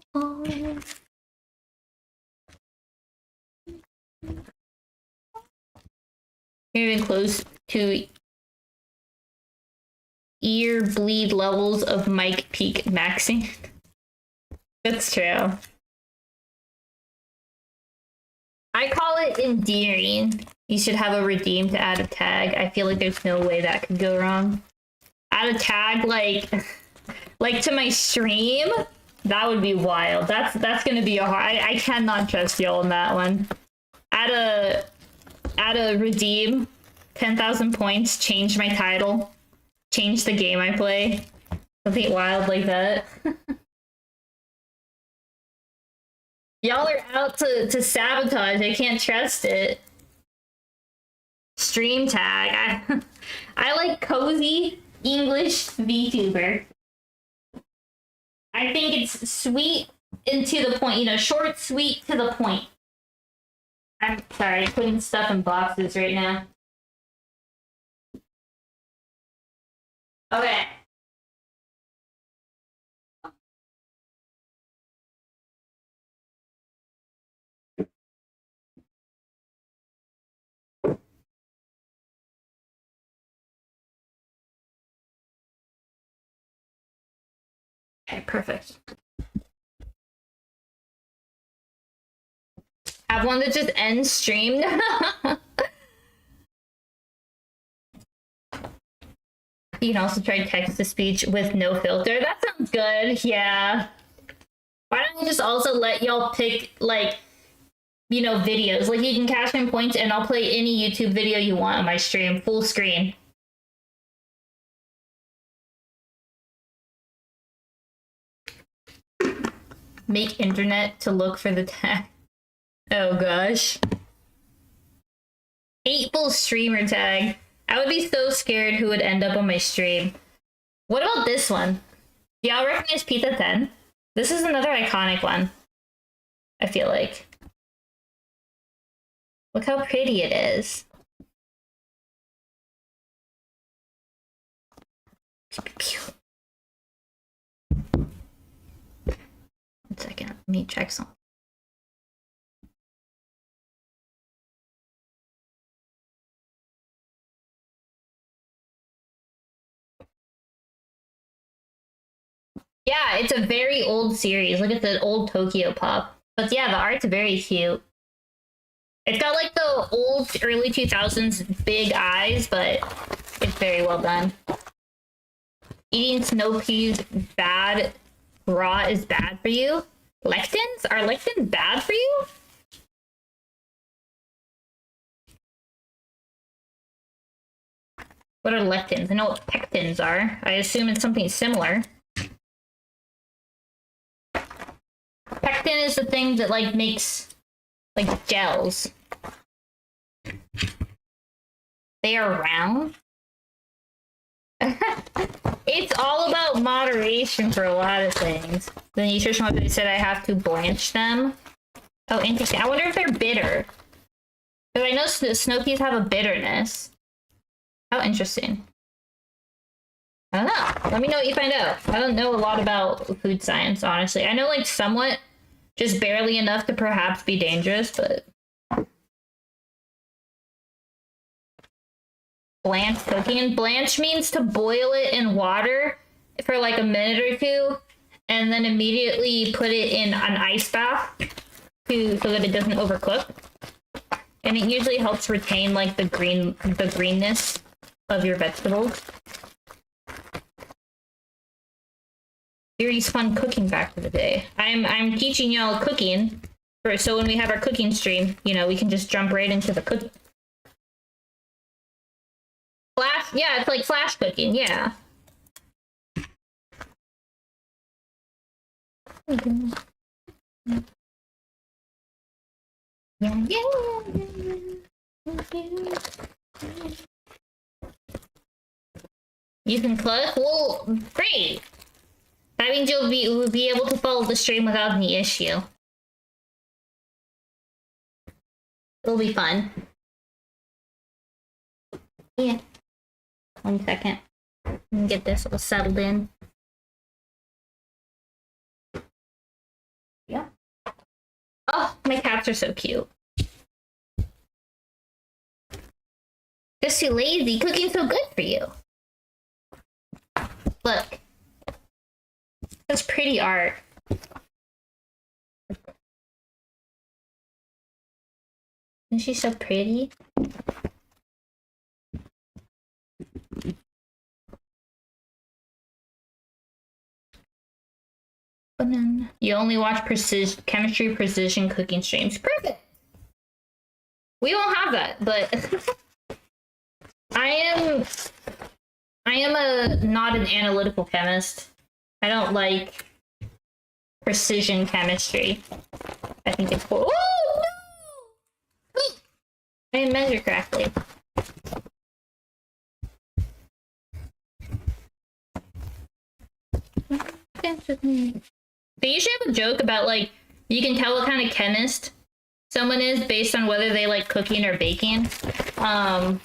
Speaker 1: You're even close to ear bleed levels of mic peak maxing. That's true. I call it endearing. You should have a redeem to add a tag. I feel like there's no way that could go wrong. Add a tag like to my stream? That would be wild. That's gonna be a hard. I cannot trust y'all on that one. Add a redeem, 10,000 points, change my title, change the game I play. Something wild like that. Y'all are out to sabotage. I can't trust it. Stream tag. I like cozy English VTuber. I think it's sweet and to the point, you know, short, sweet, to the point. I'm sorry, I'm putting stuff in boxes right now. Okay. Okay, perfect. Have one that just ends streamed. You can also try text-to-speech with no filter. That sounds good, yeah. Why don't we just also let y'all pick, like, you know, videos? Like, you can cash in points and I'll play any YouTube video you want on my stream, full screen. Make internet to look for the tag. Oh gosh. Hateful streamer tag. I would be so scared who would end up on my stream. What about this one? Do y'all recognize Pizza 10? This is another iconic one, I feel like. Look how pretty it is. One second, let me check something. Yeah, it's a very old series. Look at the old Tokyo Pop. But yeah, the art's very cute. It's got like the old early 2000s big eyes, but it's very well done. Eating snow peas bad raw is bad for you. Lectins? Are lectins bad for you? What are lectins? I know what pectins are. I assume it's something similar. Pectin is the thing that like makes like gels. They are round. It's all about moderation for a lot of things. The nutrition website said I have to blanch them. Oh, interesting. I wonder if they're bitter. Because I know snow peas have a bitterness. How interesting. I don't know. Let me know what you find out. I don't know a lot about food science, honestly. I know, like, somewhat, just barely enough to perhaps be dangerous, but... Blanch cooking. Blanch means to boil it in water for, like, a minute or two, and then immediately put it in an ice bath so that it doesn't overcook. And it usually helps retain, like, the greenness of your vegetables. Very fun cooking fact of the day. I'm teaching y'all cooking, so when we have our cooking stream, you know, we can just jump right into the cooking. Flash, yeah, it's like flash cooking, yeah. Yeah, you can click? Well, great. That means you'll be able to follow the stream without any issue. It'll be fun. Yeah. 1 second. Let me get this all settled in. Yeah. Oh, my cats are so cute. Just too lazy. Cooking's so good for you. Look. That's pretty art. Isn't she so pretty? You only watch chemistry precision cooking streams. Perfect. We don't have that, but I am not an analytical chemist. I don't like precision chemistry. I think it's cool. Oh no! I didn't measure correctly. Dance with me. They usually have a joke about, like, you can tell what kind of chemist someone is based on whether they like cooking or baking. I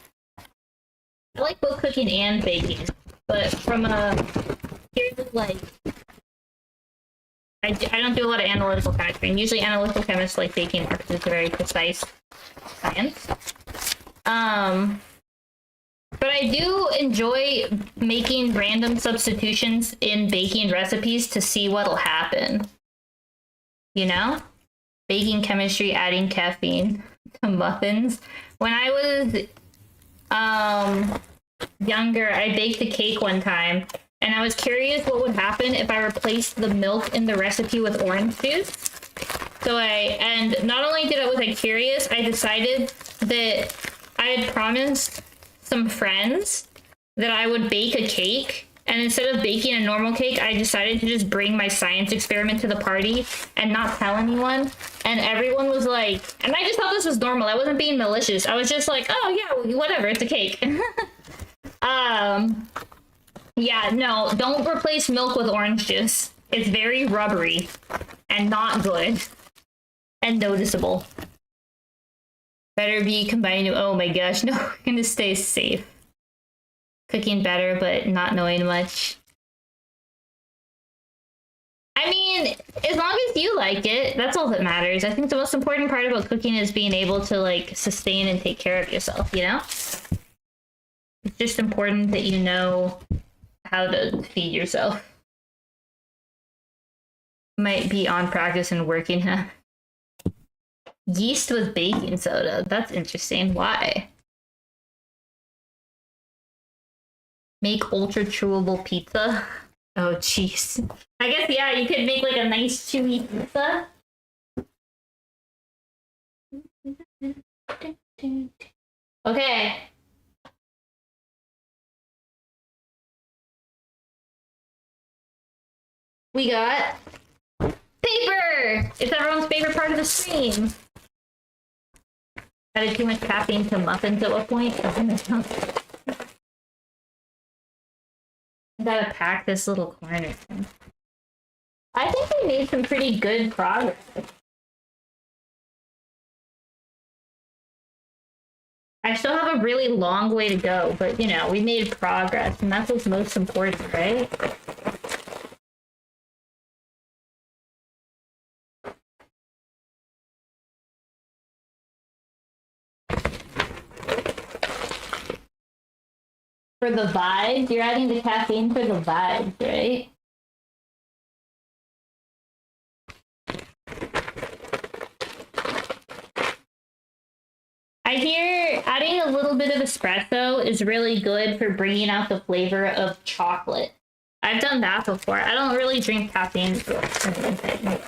Speaker 1: like both cooking and baking, but from a like, I don't do a lot of analytical chemistry, and usually analytical chemists like baking because it's a very precise science. But I do enjoy making random substitutions in baking recipes to see what'll happen. You know? Baking chemistry, adding caffeine to muffins. When I was younger, I baked a cake one time, and I was curious what would happen if I replaced the milk in the recipe with orange juice. So and not only was I curious, I decided that I had promised some friends that I would bake a cake, and instead of baking a normal cake, I decided to just bring my science experiment to the party and not tell anyone. And everyone was like, and I just thought this was normal. I wasn't being malicious. I was just like, oh yeah, whatever, it's a cake. Yeah, no, don't replace milk with orange juice. It's very rubbery and not good and noticeable. Better be combining. Oh my gosh, no, we're gonna stay safe. Cooking better, but not knowing much. I mean, as long as you like it, that's all that matters. I think the most important part about cooking is being able to, like, sustain and take care of yourself, you know? It's just important that you know how to feed yourself. Might be on practice and working, huh? Yeast with baking soda. That's interesting. Why? Make ultra chewable pizza. Oh, jeez. I guess, yeah, you could make like a nice chewy pizza. Okay. We got paper! It's everyone's favorite part of the stream. Added too much caffeine to muffins at what point? I gotta pack this little corner. I think we made some pretty good progress. I still have a really long way to go, but you know, we made progress, and that's what's most important, right? For the vibes, you're adding the caffeine for the vibes, right? I hear adding a little bit of espresso is really good for bringing out the flavor of chocolate. I've done that before. I don't really drink caffeine or anything.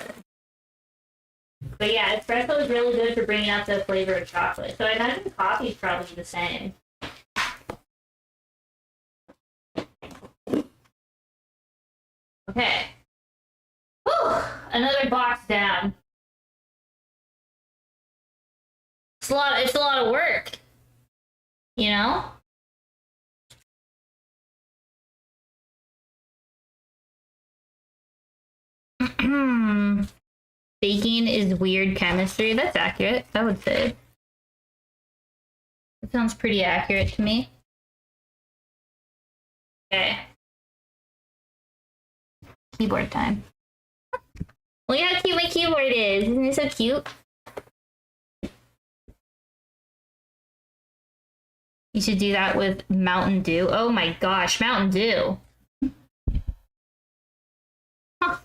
Speaker 1: But yeah, espresso is really good for bringing out the flavor of chocolate. So I imagine coffee is probably the same. Okay. Whew, another box down. It's a lot of work. You know? Baking is weird chemistry. That's accurate, I would say. That sounds pretty accurate to me. Okay. Keyboard time. Look how cute my keyboard is. Isn't it so cute? You should do that with Mountain Dew. Oh my gosh, Mountain Dew. Huh.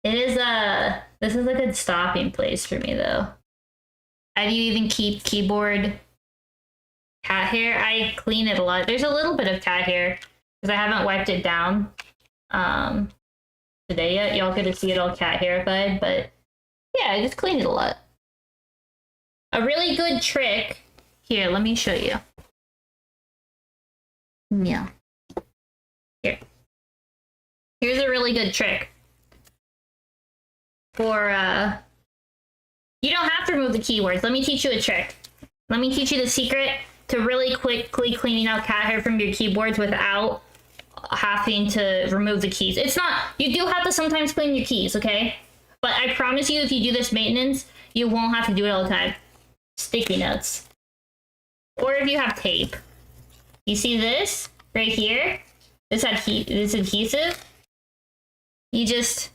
Speaker 1: It is this is a good stopping place for me though. How do you even keep keyboard cat hair? I clean it a lot. There's a little bit of cat hair because I haven't wiped it down today yet. Y'all get to see it all cat hairified, but yeah, I just clean it a lot. A really good trick. Here, let me show you. Yeah. Here. Here's a really good trick. For, you don't have to remove the keywords. Let me teach you a trick. Let me teach you the secret to really quickly cleaning out cat hair from your keyboards without having to remove the keys. It's not, you do have to sometimes clean your keys, okay? But I promise you, if you do this maintenance, you won't have to do it all the time. Sticky notes. Or if you have tape. You see this right here? This adhesive? You just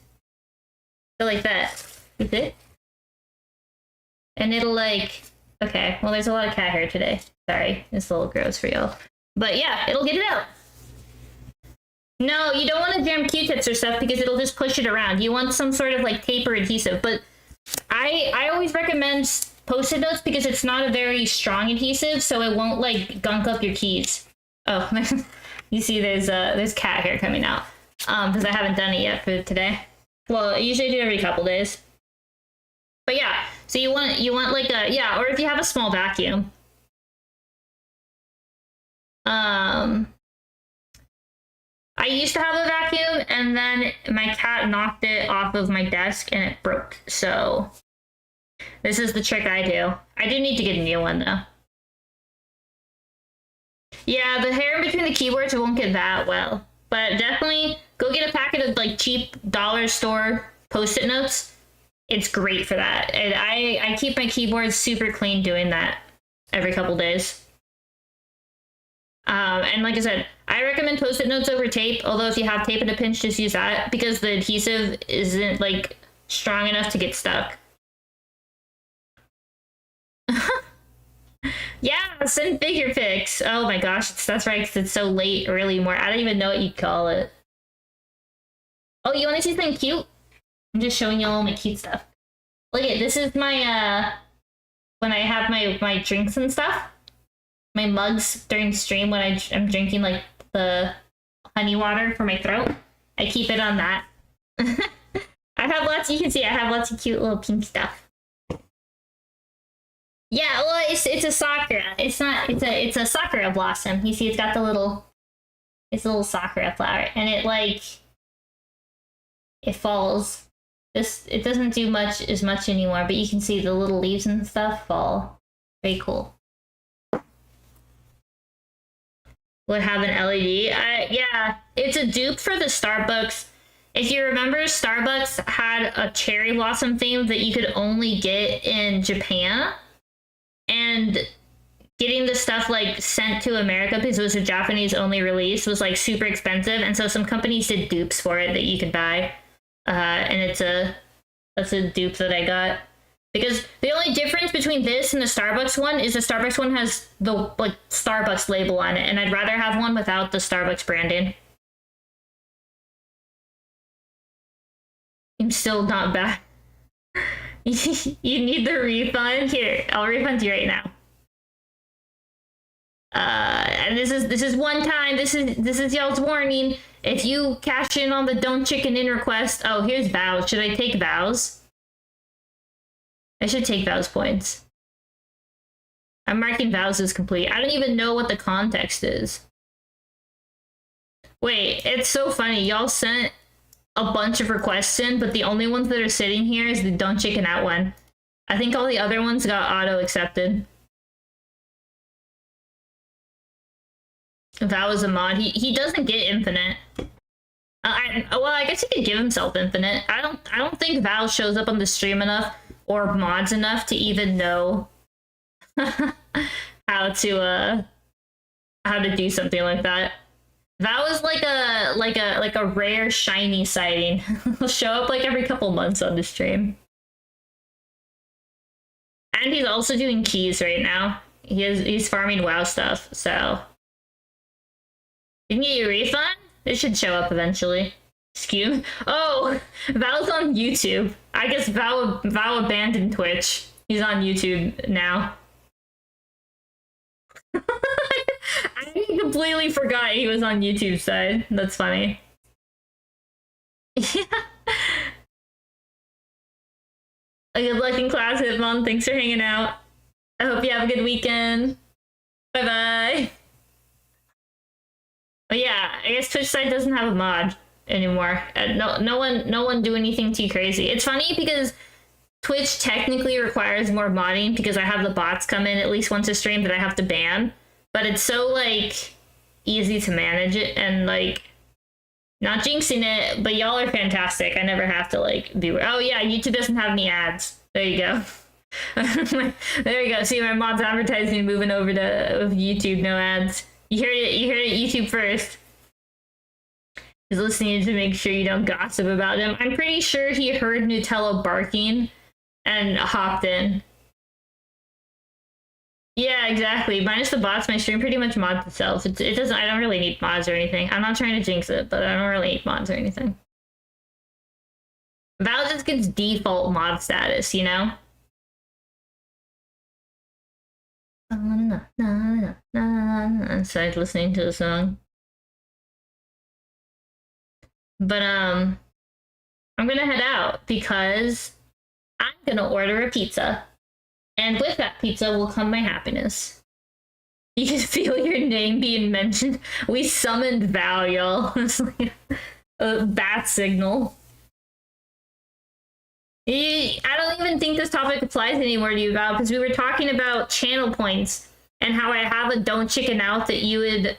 Speaker 1: go like that. Is it? And it'll like, okay, well there's a lot of cat hair today. Sorry, it's a little gross for y'all. But yeah, it'll get it out. No, you don't want to jam Q-tips or stuff because it'll just push it around. You want some sort of like tape or adhesive. But I always recommend Post-it notes because it's not a very strong adhesive, so it won't like gunk up your keys. Oh, you see there's cat hair coming out because I haven't done it yet for today. Well, I usually do it every couple days. But yeah, so you want like a, yeah, or if you have a small vacuum. I used to have a vacuum and then my cat knocked it off of my desk and it broke. So this is the trick I do. I do need to get a new one though. Yeah, the hair in between the keyboards won't get that well. But definitely go get a packet of like cheap dollar store Post-it notes. It's great for that. And I keep my keyboards super clean doing that every couple days. And like I said, I recommend Post-it notes over tape. Although if you have tape in a pinch, just use that because the adhesive isn't like strong enough to get stuck. Yeah, send figure pics. Oh my gosh, that's right, because it's so late, early more. I don't even know what you'd call it. Oh, you want to see something cute? I'm just showing you all my cute stuff. Look at this is my when I have my drinks and stuff. My mugs during stream when I'm drinking like the honey water for my throat. I keep it on that. I have lots. You can see I have lots of cute little pink stuff. Yeah, well, it's a sakura. It's not. It's a sakura blossom. You see, it's got the little. It's a little sakura flower, and it like. It falls. It doesn't do as much anymore, but you can see the little leaves and stuff fall. Very cool. Would have an LED. Yeah, it's a dupe for the Starbucks. If you remember, Starbucks had a cherry blossom theme that you could only get in Japan. And getting the stuff like sent to America because it was a Japanese only release was like super expensive. And so some companies did dupes for it that you could buy. And that's a dupe that I got. Because the only difference between this and the Starbucks one is the Starbucks one has the like Starbucks label on it. And I'd rather have one without the Starbucks branding. I'm still not back. You need the refund? Here, I'll refund you right now. And this is one time. This is y'all's warning. If you cash in on the don't chicken in request, oh, here's vows. Should I take vows? I should take vows points. I'm marking vows as complete. I don't even know what the context is. Wait, it's so funny. Y'all sent a bunch of requests in, but the only ones that are sitting here is the don't chicken out one. I think all the other ones got auto-accepted. Val is a mod. He doesn't get infinite. Well, I guess he could give himself infinite. I don't think Val shows up on the stream enough or mods enough to even know how to do something like that. Val is like a rare shiny sighting. He'll show up like every couple months on the stream. And he's also doing keys right now. He's farming WoW stuff, so you can get your refund? It should show up eventually. Excuse. Oh, Val's on YouTube. I guess Val abandoned Twitch. He's on YouTube now. I completely forgot he was on YouTube side. That's funny. Yeah. Good luck in class, Hitmon. Thanks for hanging out. I hope you have a good weekend. Bye-bye. But yeah, I guess Twitch side doesn't have a mod anymore. No one do anything too crazy. It's funny because Twitch technically requires more modding because I have the bots come in at least once a stream that I have to ban. But it's so like easy to manage it and like not jinxing it, but y'all are fantastic. I never have to like be, oh yeah, YouTube doesn't have any ads. There you go. There you go. See, my mod's advertising moving over to YouTube, no ads. You heard it YouTube first. He's listening to make sure you don't gossip about him. I'm pretty sure he heard Nutella barking and hopped in. Yeah, exactly. Minus the bots, my stream pretty much mods itself. It doesn't, I don't really need mods or anything. I'm not trying to jinx it, but I don't really need mods or anything. Val just gets default mod status, you know? Instead of listening to the song. But I'm gonna head out because I'm gonna order a pizza. And with that pizza will come my happiness. You can feel your name being mentioned. We summoned Val, y'all. It's like a bat signal. I don't even think this topic applies anymore to you, Val, because we were talking about channel points and how I have a don't chicken out that you had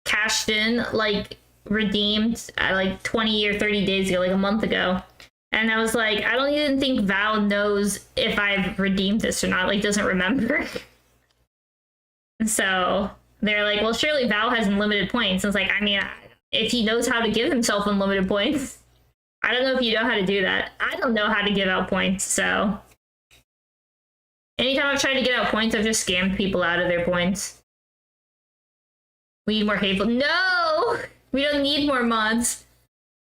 Speaker 1: cashed in, like, redeemed like 20 or 30 days ago, like a month ago. And I was like, I don't even think Val knows if I've redeemed this or not, like doesn't remember. So they're like, well, surely Val has unlimited points. I was like, I mean, if he knows how to give himself unlimited points, I don't know if you know how to do that. I don't know how to give out points, so. Anytime I've tried to get out points, I've just scammed people out of their points. We need more hateful. No! We don't need more mods.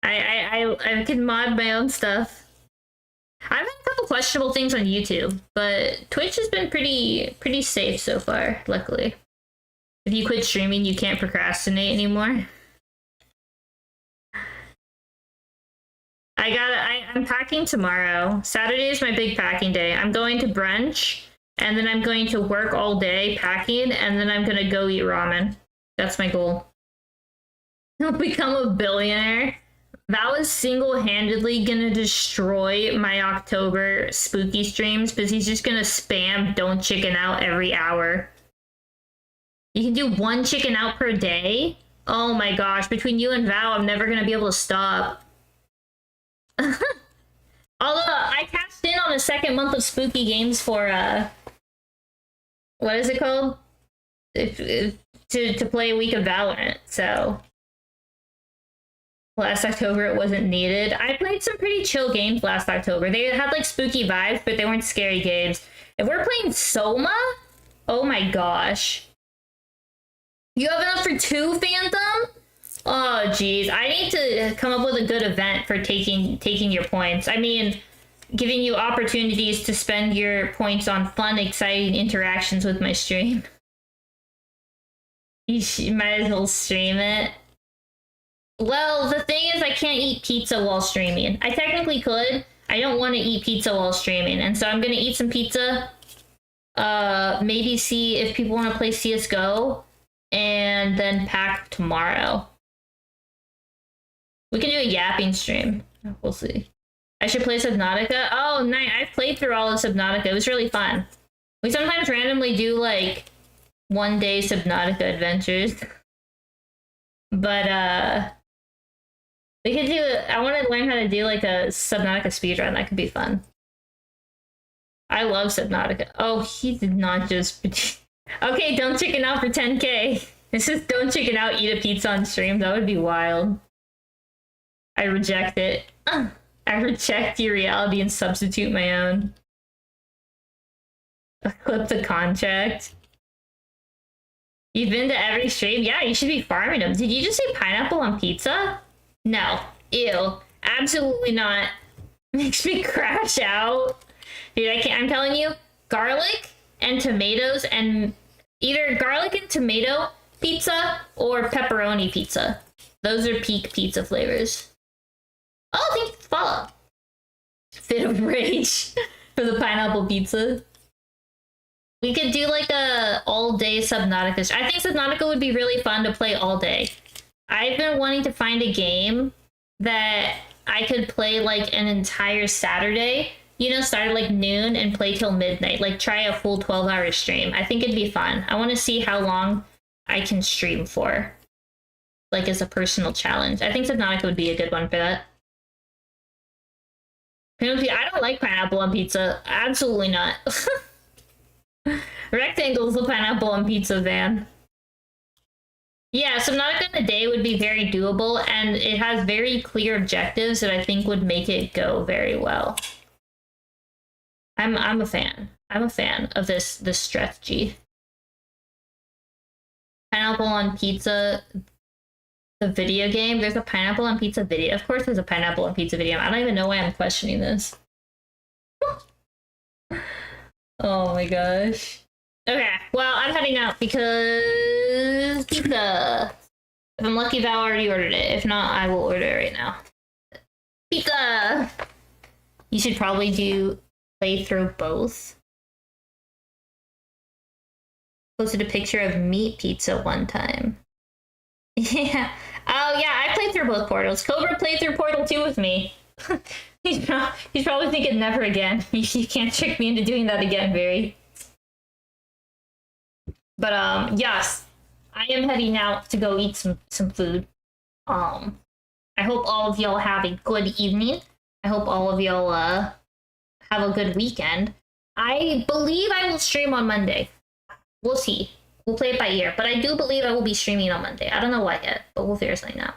Speaker 1: I can mod my own stuff. I've had a couple questionable things on YouTube, but Twitch has been pretty safe so far, luckily. If you quit streaming, you can't procrastinate anymore. I'm packing tomorrow. Saturday is my big packing day. I'm going to brunch, and then I'm going to work all day packing, and then I'm gonna go eat ramen. That's my goal. Become a billionaire. Val is single-handedly gonna destroy my October spooky streams because he's just gonna spam don't chicken out every hour. You can do one chicken out per day? Oh my gosh, between you and Val, I'm never gonna be able to stop. Although, I cashed in on a second month of spooky games for, what is it called? To play a week of Valorant, so. Last October, it wasn't needed. I played some pretty chill games last October. They had, like, spooky vibes, but they weren't scary games. If we're playing Soma, oh my gosh. You have enough for 2, Phantom? Oh, geez. I need to come up with a good event for taking your points. I mean, giving you opportunities to spend your points on fun, exciting interactions with my stream. You might as well stream it. Well, the thing is, I can't eat pizza while streaming. I technically could. I don't want to eat pizza while streaming, and so I'm gonna eat some pizza. Maybe see if people want to play CS:GO, and then pack tomorrow. We can do a yapping stream. We'll see. I should play Subnautica. Oh, nice. I've played through all of Subnautica. It was really fun. We sometimes randomly do like 1-day Subnautica adventures. But we could do, I want to learn how to do like a Subnautica speedrun. That could be fun. I love Subnautica. Oh, he did not just... Okay, don't chicken out for 10K. This is don't chicken out, eat a pizza on stream. That would be wild. I reject it. I reject your reality and substitute my own. Clip the contract. You've been to every stream? Yeah, you should be farming them. Did you just say pineapple on pizza? No. Ew. Absolutely not. Makes me crash out. Dude, I can't. I'm telling you, garlic and tomatoes, and either garlic and tomato pizza or pepperoni pizza. Those are peak pizza flavors. Oh, thank you for the follow. Fit of rage for the pineapple pizza. We could do like a all-day Subnautica. I think Subnautica would be really fun to play all day. I've been wanting to find a game that I could play like an entire Saturday. You know, start at like noon and play till midnight. Like try a full 12-hour stream. I think it'd be fun. I want to see how long I can stream for. Like as a personal challenge. I think Subnautica would be a good one for that. I don't like pineapple on pizza. Absolutely not. Rectangles with pineapple on pizza, van. Yeah, Subnautica in a day would be very doable, and it has very clear objectives that I think would make it go very well. I'm a fan. I'm a fan of this strategy. Pineapple on pizza, the video game. There's a pineapple on pizza video. Of course there's a pineapple on pizza video. I don't even know why I'm questioning this. Oh my gosh. Okay, well, I'm heading out because pizza. If I'm lucky, Val already ordered it. If not, I will order it right now. Pizza! You should probably play through both. Posted a picture of meat pizza one time. Yeah. Oh, yeah, I played through both portals. Cobra played through Portal 2 with me. He's probably thinking never again. You can't trick me into doing that again, Barry. But, yes. I am heading out to go eat some food. I hope all of y'all have a good evening. I hope all of y'all, have a good weekend. I believe I will stream on Monday. We'll see. We'll play it by ear. But I do believe I will be streaming on Monday. I don't know what yet, but we'll figure something out.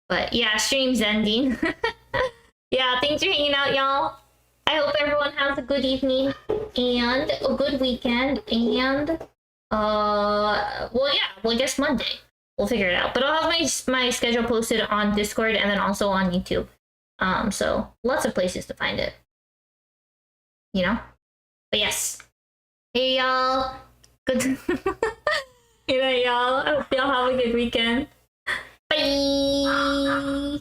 Speaker 1: But yeah, stream's ending. Yeah, thanks for hanging out, y'all. I hope everyone has a good evening and a good weekend. And, well, yeah, well, I guess Monday. We'll figure it out. But I'll have my schedule posted on Discord and then also on YouTube. So lots of places to find it. You know? But yes. Hey, y'all. Good. Good night, y'all. I hope y'all have a good weekend. Bye.